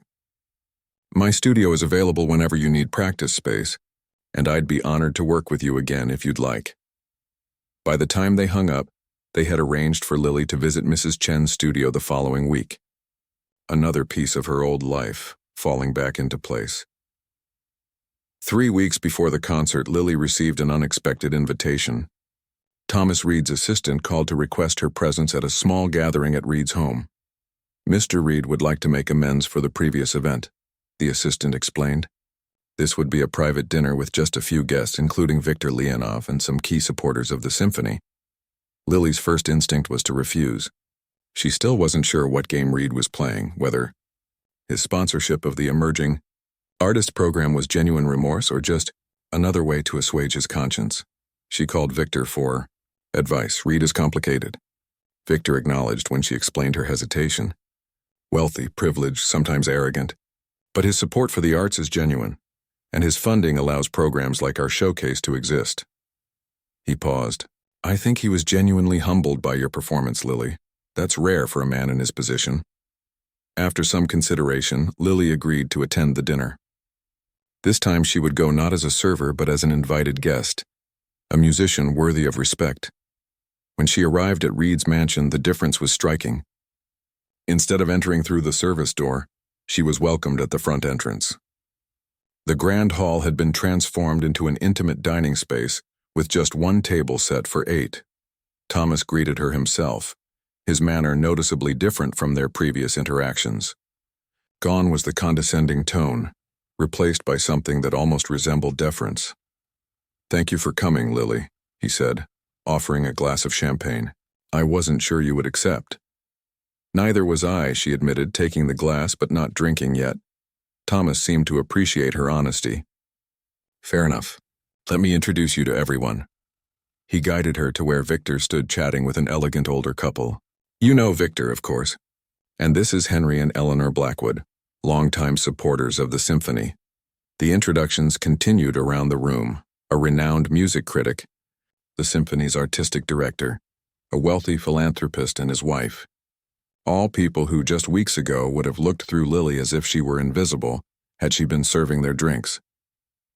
My studio is available whenever you need practice space, and I'd be honored to work with you again if you'd like. By the time they hung up, they had arranged for Lily to visit Mrs. Chen's studio the following week. Another piece of her old life falling back into place. 3 weeks before the concert, Lily received an unexpected invitation. Thomas Reed's assistant called to request her presence at a small gathering at Reed's home. Mr. Reed would like to make amends for the previous event, the assistant explained. This would be a private dinner with just a few guests, including Victor Leonoff and some key supporters of the symphony. Lily's first instinct was to refuse. She still wasn't sure what game Reed was playing, whether his sponsorship of the emerging artist program was genuine remorse or just another way to assuage his conscience. She called Victor for advice. Reed is complicated. Victor acknowledged when she explained her hesitation. Wealthy, privileged, sometimes arrogant. But his support for the arts is genuine, and his funding allows programs like our showcase to exist. He paused. I think he was genuinely humbled by your performance, Lily. That's rare for a man in his position. After some consideration, Lily agreed to attend the dinner. This time she would go not as a server but as an invited guest, a musician worthy of respect. When she arrived at Reed's mansion, the difference was striking. Instead of entering through the service door, she was welcomed at the front entrance. The grand hall had been transformed into an intimate dining space with just one table set for 8. Thomas greeted her himself, his manner noticeably different from their previous interactions. Gone was the condescending tone, replaced by something that almost resembled deference. Thank you for coming, Lily, he said, offering a glass of champagne. I wasn't sure you would accept. Neither was I, she admitted, taking the glass but not drinking yet. Thomas seemed to appreciate her honesty. Fair enough. Let me introduce you to everyone. He guided her to where Victor stood chatting with an elegant older couple. You know Victor, of course. And this is Henry and Eleanor Blackwood, longtime supporters of the symphony. The introductions continued around the room. A renowned music critic, the symphony's artistic director, a wealthy philanthropist and his wife. All people who just weeks ago would have looked through Lily as if she were invisible had she been serving their drinks.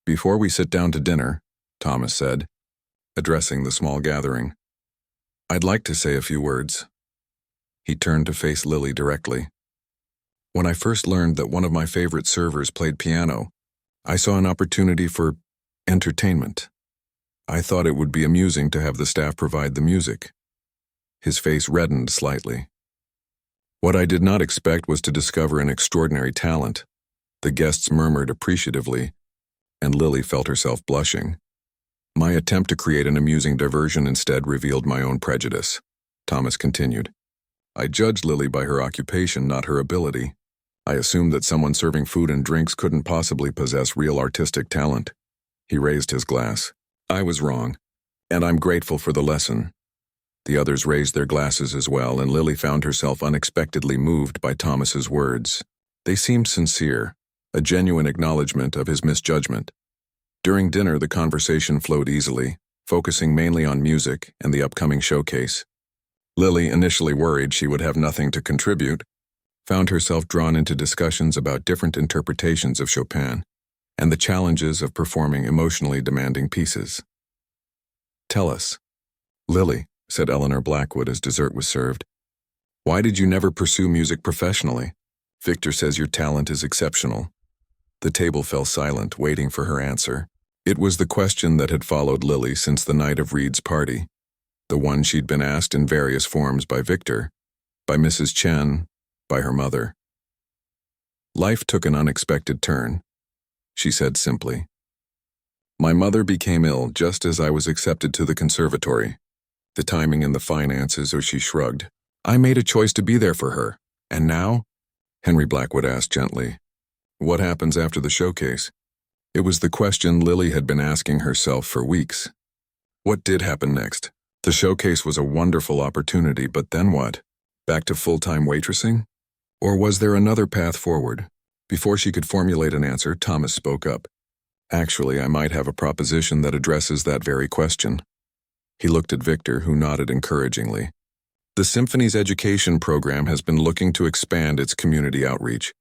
Before we sit down to dinner, Thomas said, addressing the small gathering, I'd like to say a few words. He turned to face Lily directly. When I first learned that one of my favorite servers played piano, I saw an opportunity for entertainment. I thought it would be amusing to have the staff provide the music. His face reddened slightly. What I did not expect was to discover an extraordinary talent. The guests murmured appreciatively, and Lily felt herself blushing. My attempt to create an amusing diversion instead revealed my own prejudice. Thomas continued. I judged Lily by her occupation, not her ability. I assumed that someone serving food and drinks couldn't possibly possess real artistic talent. He raised his glass. I was wrong, and I'm grateful for the lesson. The others raised their glasses as well, and Lily found herself unexpectedly moved by Thomas's words. They seemed sincere, a genuine acknowledgement of his misjudgment. During dinner, the conversation flowed easily, focusing mainly on music and the upcoming showcase. Lily, initially worried she would have nothing to contribute, found herself drawn into discussions about different interpretations of Chopin and the challenges of performing emotionally demanding pieces. Tell us, Lily, said Eleanor Blackwood as dessert was served. Why did you never pursue music professionally? Victor says your talent is exceptional. The table fell silent, waiting for her answer. It was the question that had followed Lily since the night of Reed's party, the one she'd been asked in various forms by Victor, by Mrs. Chen, by her mother. Life took an unexpected turn, she said simply. My mother became ill just as I was accepted to the conservatory. The timing and the finances, or she shrugged. I made a choice to be there for her. And now? Henry Blackwood asked gently. What happens after the showcase? It was the question Lily had been asking herself for weeks. What did happen next? The showcase was a wonderful opportunity, but then what? Back to full-time waitressing? Or was there another path forward? Before she could formulate an answer, Thomas spoke up. Actually, I might have a proposition that addresses that very question. He looked at Victor, who nodded encouragingly. The Symphony's education program has been looking to expand its community outreach.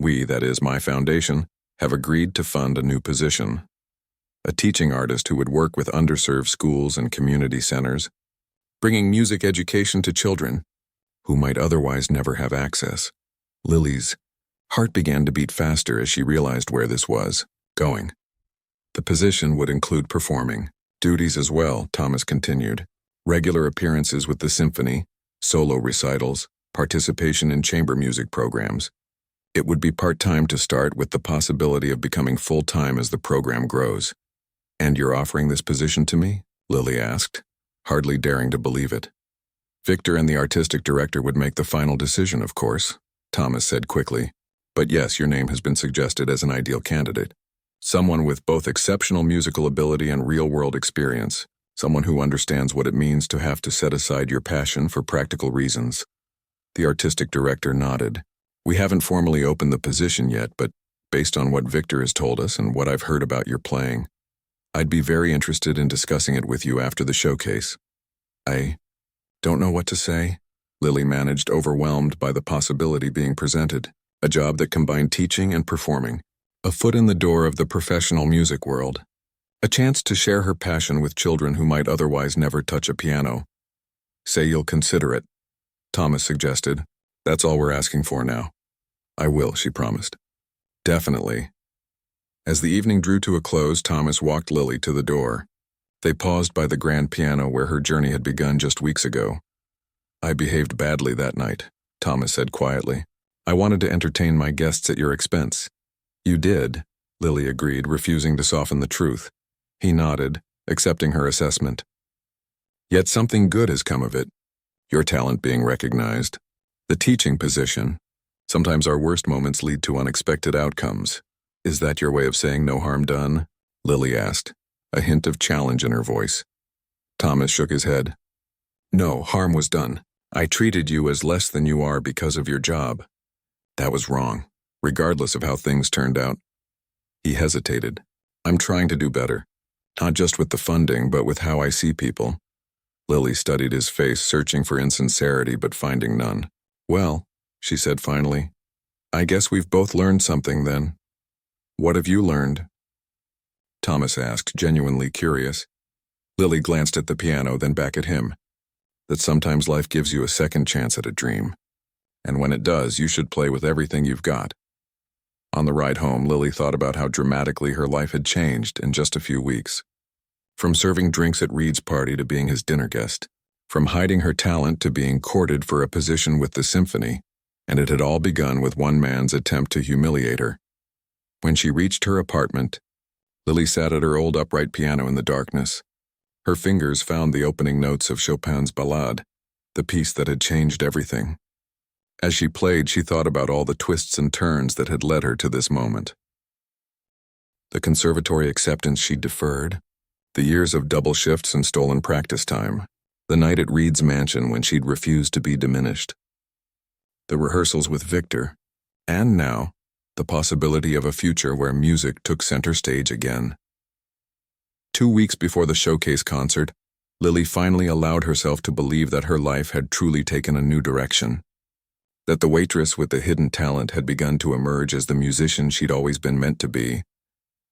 We, that is my foundation, have agreed to fund a new position. A teaching artist who would work with underserved schools and community centers, bringing music education to children who might otherwise never have access. Lily's heart began to beat faster as she realized where this was going. The position would include performing duties as well, Thomas continued. Regular appearances with the symphony, solo recitals, participation in chamber music programs. It would be part-time to start, with the possibility of becoming full-time as the program grows. And you're offering this position to me? Lily asked, hardly daring to believe it. Victor and the artistic director would make the final decision, of course, Thomas said quickly. But yes, your name has been suggested as an ideal candidate. Someone with both exceptional musical ability and real-world experience. Someone who understands what it means to have to set aside your passion for practical reasons. The artistic director nodded. We haven't formally opened the position yet, but based on what Victor has told us and what I've heard about your playing, I'd be very interested in discussing it with you after the showcase. I don't know what to say, Lily managed, overwhelmed by the possibility being presented. A job that combined teaching and performing. A foot in the door of the professional music world. A chance to share her passion with children who might otherwise never touch a piano. Say you'll consider it, Thomas suggested. That's all we're asking for now. I will, she promised. Definitely. As the evening drew to a close, Thomas walked Lily to the door. They paused by the grand piano where her journey had begun just weeks ago. I behaved badly that night, Thomas said quietly. I wanted to entertain my guests at your expense. You did, Lily agreed, refusing to soften the truth. He nodded, accepting her assessment. Yet something good has come of it. Your talent being recognized. The teaching position. Sometimes our worst moments lead to unexpected outcomes. Is that your way of saying no harm done? Lily asked, a hint of challenge in her voice. Thomas shook his head. No, harm was done. I treated you as less than you are because of your job. That was wrong, regardless of how things turned out. He hesitated. I'm trying to do better. Not just with the funding, but with how I see people. Lily studied his face, searching for insincerity, but finding none. Well, she said finally, I guess we've both learned something then. What have you learned? Thomas asked, genuinely curious. Lily glanced at the piano, then back at him. That sometimes life gives you a second chance at a dream. And when it does, you should play with everything you've got. On the ride home, Lily thought about how dramatically her life had changed in just a few weeks. From serving drinks at Reed's party to being his dinner guest. From hiding her talent to being courted for a position with the symphony. And it had all begun with one man's attempt to humiliate her. When she reached her apartment, Lily sat at her old upright piano in the darkness. Her fingers found the opening notes of Chopin's Ballade, the piece that had changed everything. As she played, she thought about all the twists and turns that had led her to this moment. The conservatory acceptance she'd deferred, the years of double shifts and stolen practice time, the night at Reed's mansion when she'd refused to be diminished, the rehearsals with Victor, and now, the possibility of a future where music took center stage again. 2 weeks before the showcase concert, Lily finally allowed herself to believe that her life had truly taken a new direction, that the waitress with the hidden talent had begun to emerge as the musician she'd always been meant to be,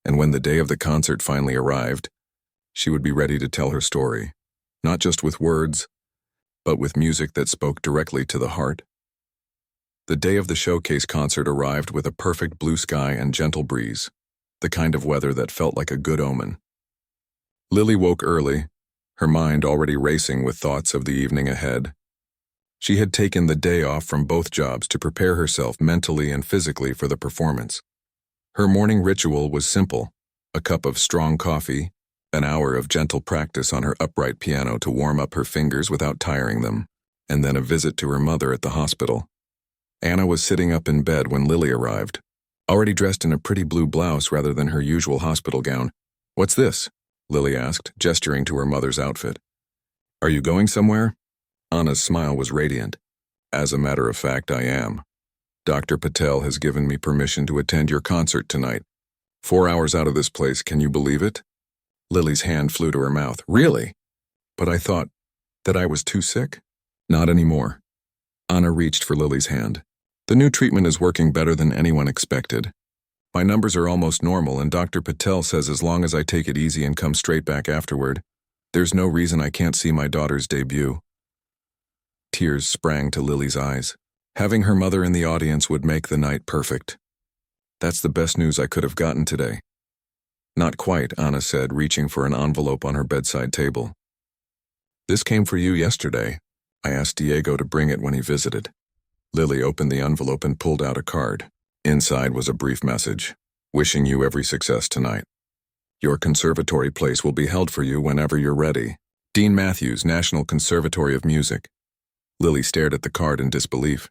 and when the day of the concert finally arrived, she would be ready to tell her story, not just with words, but with music that spoke directly to the heart. The day of the showcase concert arrived with a perfect blue sky and gentle breeze, the kind of weather that felt like a good omen. Lily woke early, her mind already racing with thoughts of the evening ahead. She had taken the day off from both jobs to prepare herself mentally and physically for the performance. Her morning ritual was simple: a cup of strong coffee, an hour of gentle practice on her upright piano to warm up her fingers without tiring them, and then a visit to her mother at the hospital. Anna was sitting up in bed when Lily arrived, already dressed in a pretty blue blouse rather than her usual hospital gown. "What's this?" Lily asked, gesturing to her mother's outfit. "Are you going somewhere?" Anna's smile was radiant. "As a matter of fact, I am. Dr. Patel has given me permission to attend your concert tonight. 4 hours out of this place, can you believe it?" Lily's hand flew to her mouth. "Really? But I thought that I was too sick." "Not anymore." Anna reached for Lily's hand. "The new treatment is working better than anyone expected. My numbers are almost normal, and Dr. Patel says as long as I take it easy and come straight back afterward, there's no reason I can't see my daughter's debut." Tears sprang to Lily's eyes. Having her mother in the audience would make the night perfect. "That's the best news I could have gotten today." "Not quite," Anna said, reaching for an envelope on her bedside table. "This came for you yesterday. I asked Diego to bring it when he visited." Lily opened the envelope and pulled out a card. Inside was a brief message: "Wishing you every success tonight. Your conservatory place will be held for you whenever you're ready. Dean Matthews, National Conservatory of Music." Lily stared at the card in disbelief.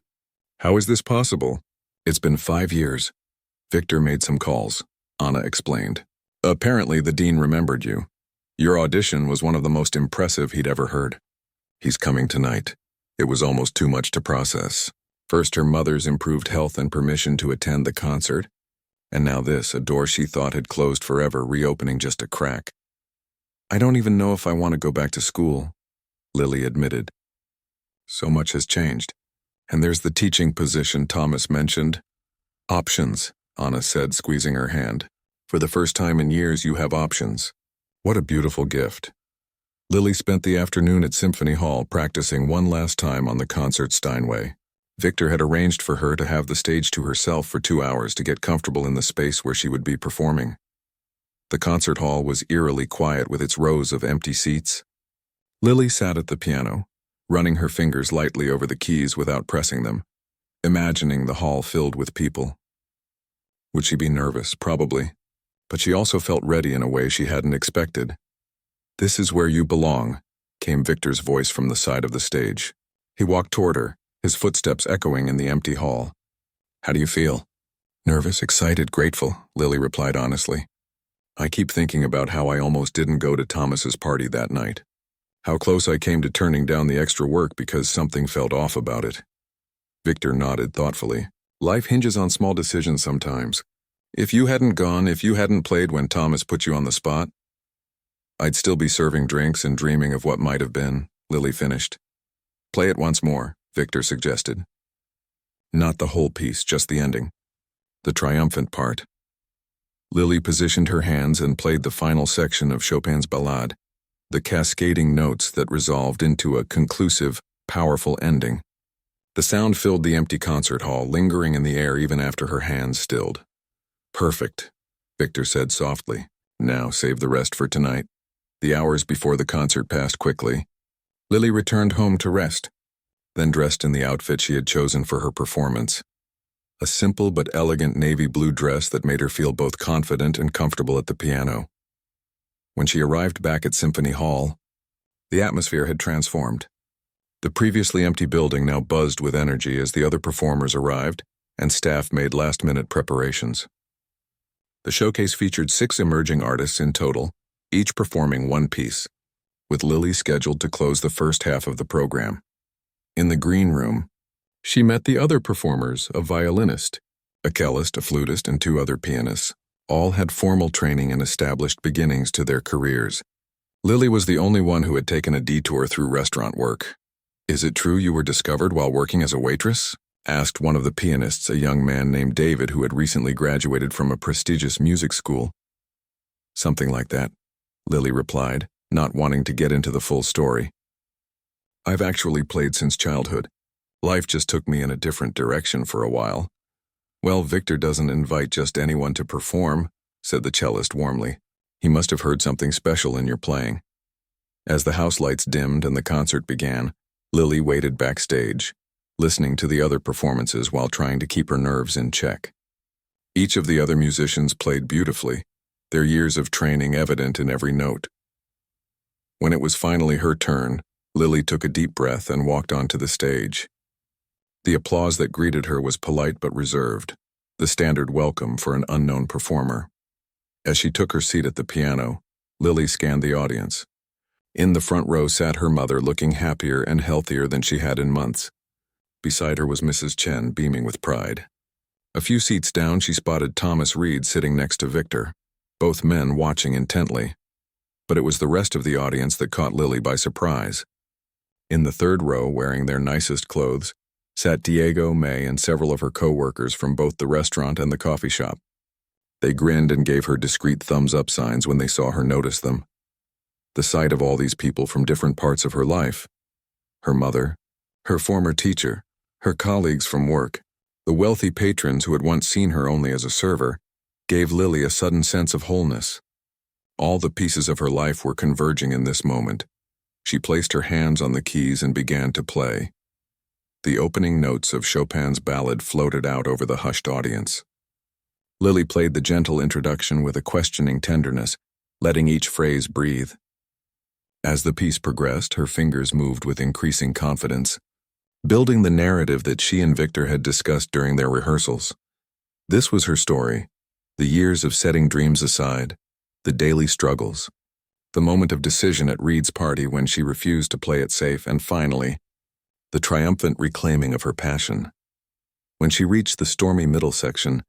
"How is this possible?" "It's been 5 years. Victor made some calls," Anna explained. "Apparently the dean remembered you. Your audition was one of the most impressive he'd ever heard. He's coming tonight." It was almost too much to process. First her mother's improved health and permission to attend the concert, and now this, a door she thought had closed forever, reopening just a crack. "I don't even know if I want to go back to school," Lily admitted. "So much has changed. And there's the teaching position Thomas mentioned." "Options," Anna said, squeezing her hand. "For the first time in years, you have options. What a beautiful gift." Lily spent the afternoon at Symphony Hall practicing one last time on the concert Steinway. Victor had arranged for her to have the stage to herself for 2 hours to get comfortable in the space where she would be performing. The concert hall was eerily quiet with its rows of empty seats. Lily sat at the piano, running her fingers lightly over the keys without pressing them, imagining the hall filled with people. Would she be nervous? Probably. But she also felt ready in a way she hadn't expected. "This is where you belong," came Victor's voice from the side of the stage. He walked toward her, his footsteps echoing in the empty hall. "How do you feel?" "Nervous, excited, grateful," Lily replied honestly. "I keep thinking about how I almost didn't go to Thomas's party that night. How close I came to turning down the extra work because something felt off about it." Victor nodded thoughtfully. "Life hinges on small decisions sometimes. If you hadn't gone, if you hadn't played when Thomas put you on the spot, I'd still be serving drinks and dreaming of what might have been," Lily finished. "Play it once more," Victor suggested. "Not the whole piece, just the ending. The triumphant part." Lily positioned her hands and played the final section of Chopin's Ballade, the cascading notes that resolved into a conclusive, powerful ending. The sound filled the empty concert hall, lingering in the air even after her hands stilled. "Perfect," Victor said softly. "Now save the rest for tonight." The hours before the concert passed quickly. Lily returned home to rest, then dressed in the outfit she had chosen for her performance. a simple but elegant navy blue dress that made her feel both confident and comfortable at the piano. When she arrived back at Symphony Hall, the atmosphere had transformed. The previously empty building now buzzed with energy as the other performers arrived and staff made last-minute preparations. The showcase featured 6 emerging artists in total, each performing one piece, with Lily scheduled to close the first half of the program. In the green room, she met the other performers, a violinist, a cellist, a flutist, and 2 other pianists. All had formal training and established beginnings to their careers. Lily was the only one who had taken a detour through restaurant work. "Is it true you were discovered while working as a waitress?" asked one of the pianists, a young man named David who had recently graduated from a prestigious music school. "Something like that," Lily replied, not wanting to get into the full story. "I've actually played since childhood. Life just took me in a different direction for a while." "Well, Victor doesn't invite just anyone to perform," said the cellist warmly. "He must have heard something special in your playing." As the house lights dimmed and the concert began, Lily waited backstage, listening to the other performances while trying to keep her nerves in check. Each of the other musicians played beautifully, their years of training evident in every note. When it was finally her turn, Lily took a deep breath and walked onto the stage. The applause that greeted her was polite but reserved, the standard welcome for an unknown performer. As she took her seat at the piano, Lily scanned the audience. In the front row sat her mother, looking happier and healthier than she had in months. Beside her was Mrs. Chen, beaming with pride. A few seats down, she spotted Thomas Reed sitting next to Victor, both men watching intently. But it was the rest of the audience that caught Lily by surprise. In the third row, wearing their nicest clothes, sat Diego, May, and several of her co-workers from both the restaurant and the coffee shop. They grinned and gave her discreet thumbs-up signs when they saw her notice them. The sight of all these people from different parts of her life, her mother, her former teacher, her colleagues from work, the wealthy patrons who had once seen her only as a server, gave Lily a sudden sense of wholeness. All the pieces of her life were converging in this moment. She placed her hands on the keys and began to play. The opening notes of Chopin's ballad floated out over the hushed audience. Lily played the gentle introduction with a questioning tenderness, letting each phrase breathe. As the piece progressed, her fingers moved with increasing confidence, building the narrative that she and Victor had discussed during their rehearsals. This was her story, the years of setting dreams aside, the daily struggles, the moment of decision at Reed's party when she refused to play it safe, and finally, the triumphant reclaiming of her passion. When she reached the stormy middle section,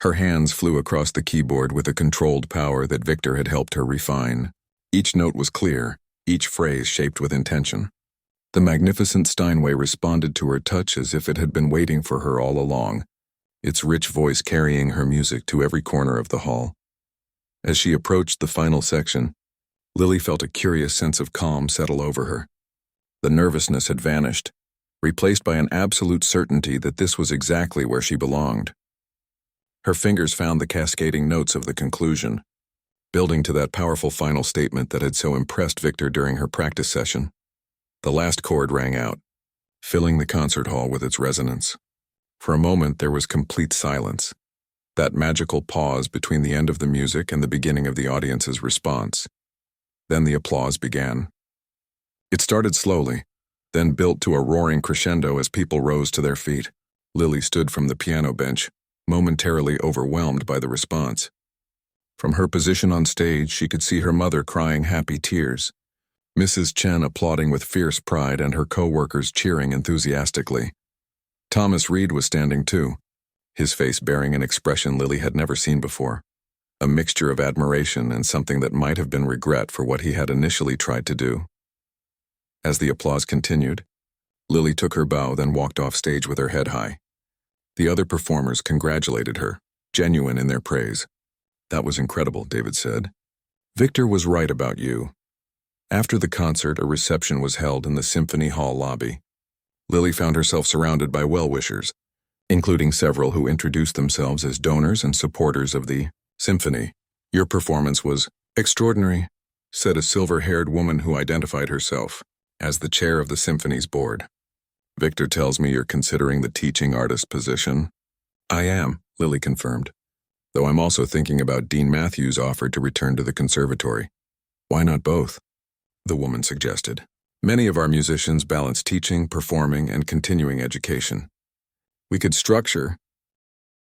her hands flew across the keyboard with a controlled power that Victor had helped her refine. Each note was clear, each phrase shaped with intention. The magnificent Steinway responded to her touch as if it had been waiting for her all along, its rich voice carrying her music to every corner of the hall. As she approached the final section, Lily felt a curious sense of calm settle over her. The nervousness had vanished, replaced by an absolute certainty that this was exactly where she belonged. Her fingers found the cascading notes of the conclusion, building to that powerful final statement that had so impressed Victor during her practice session. The last chord rang out, filling the concert hall with its resonance. For a moment there was complete silence, that magical pause between the end of the music and the beginning of the audience's response. Then the applause began. It started slowly, then built to a roaring crescendo as people rose to their feet. Lily stood from the piano bench, momentarily overwhelmed by the response. From her position on stage, she could see her mother crying happy tears, Mrs. Chen applauding with fierce pride, and her co-workers cheering enthusiastically. Thomas Reed was standing too, his face bearing an expression Lily had never seen before, a mixture of admiration and something that might have been regret for what he had initially tried to do. As the applause continued, Lily took her bow, then walked off stage with her head high. The other performers congratulated her, genuine in their praise. "That was incredible," David said. "Victor was right about you." After the concert, a reception was held in the Symphony Hall lobby. Lily found herself surrounded by well-wishers, including several who introduced themselves as donors and supporters of the symphony. "Your performance was extraordinary," said a silver-haired woman who identified herself as the chair of the symphony's board. "Victor tells me you're considering the teaching artist position." I am, Lily confirmed, though I'm also thinking about Dean Matthews' offer to return to the conservatory. Why not both? The woman suggested. Many of our musicians balance teaching, performing, and continuing education. We could structure,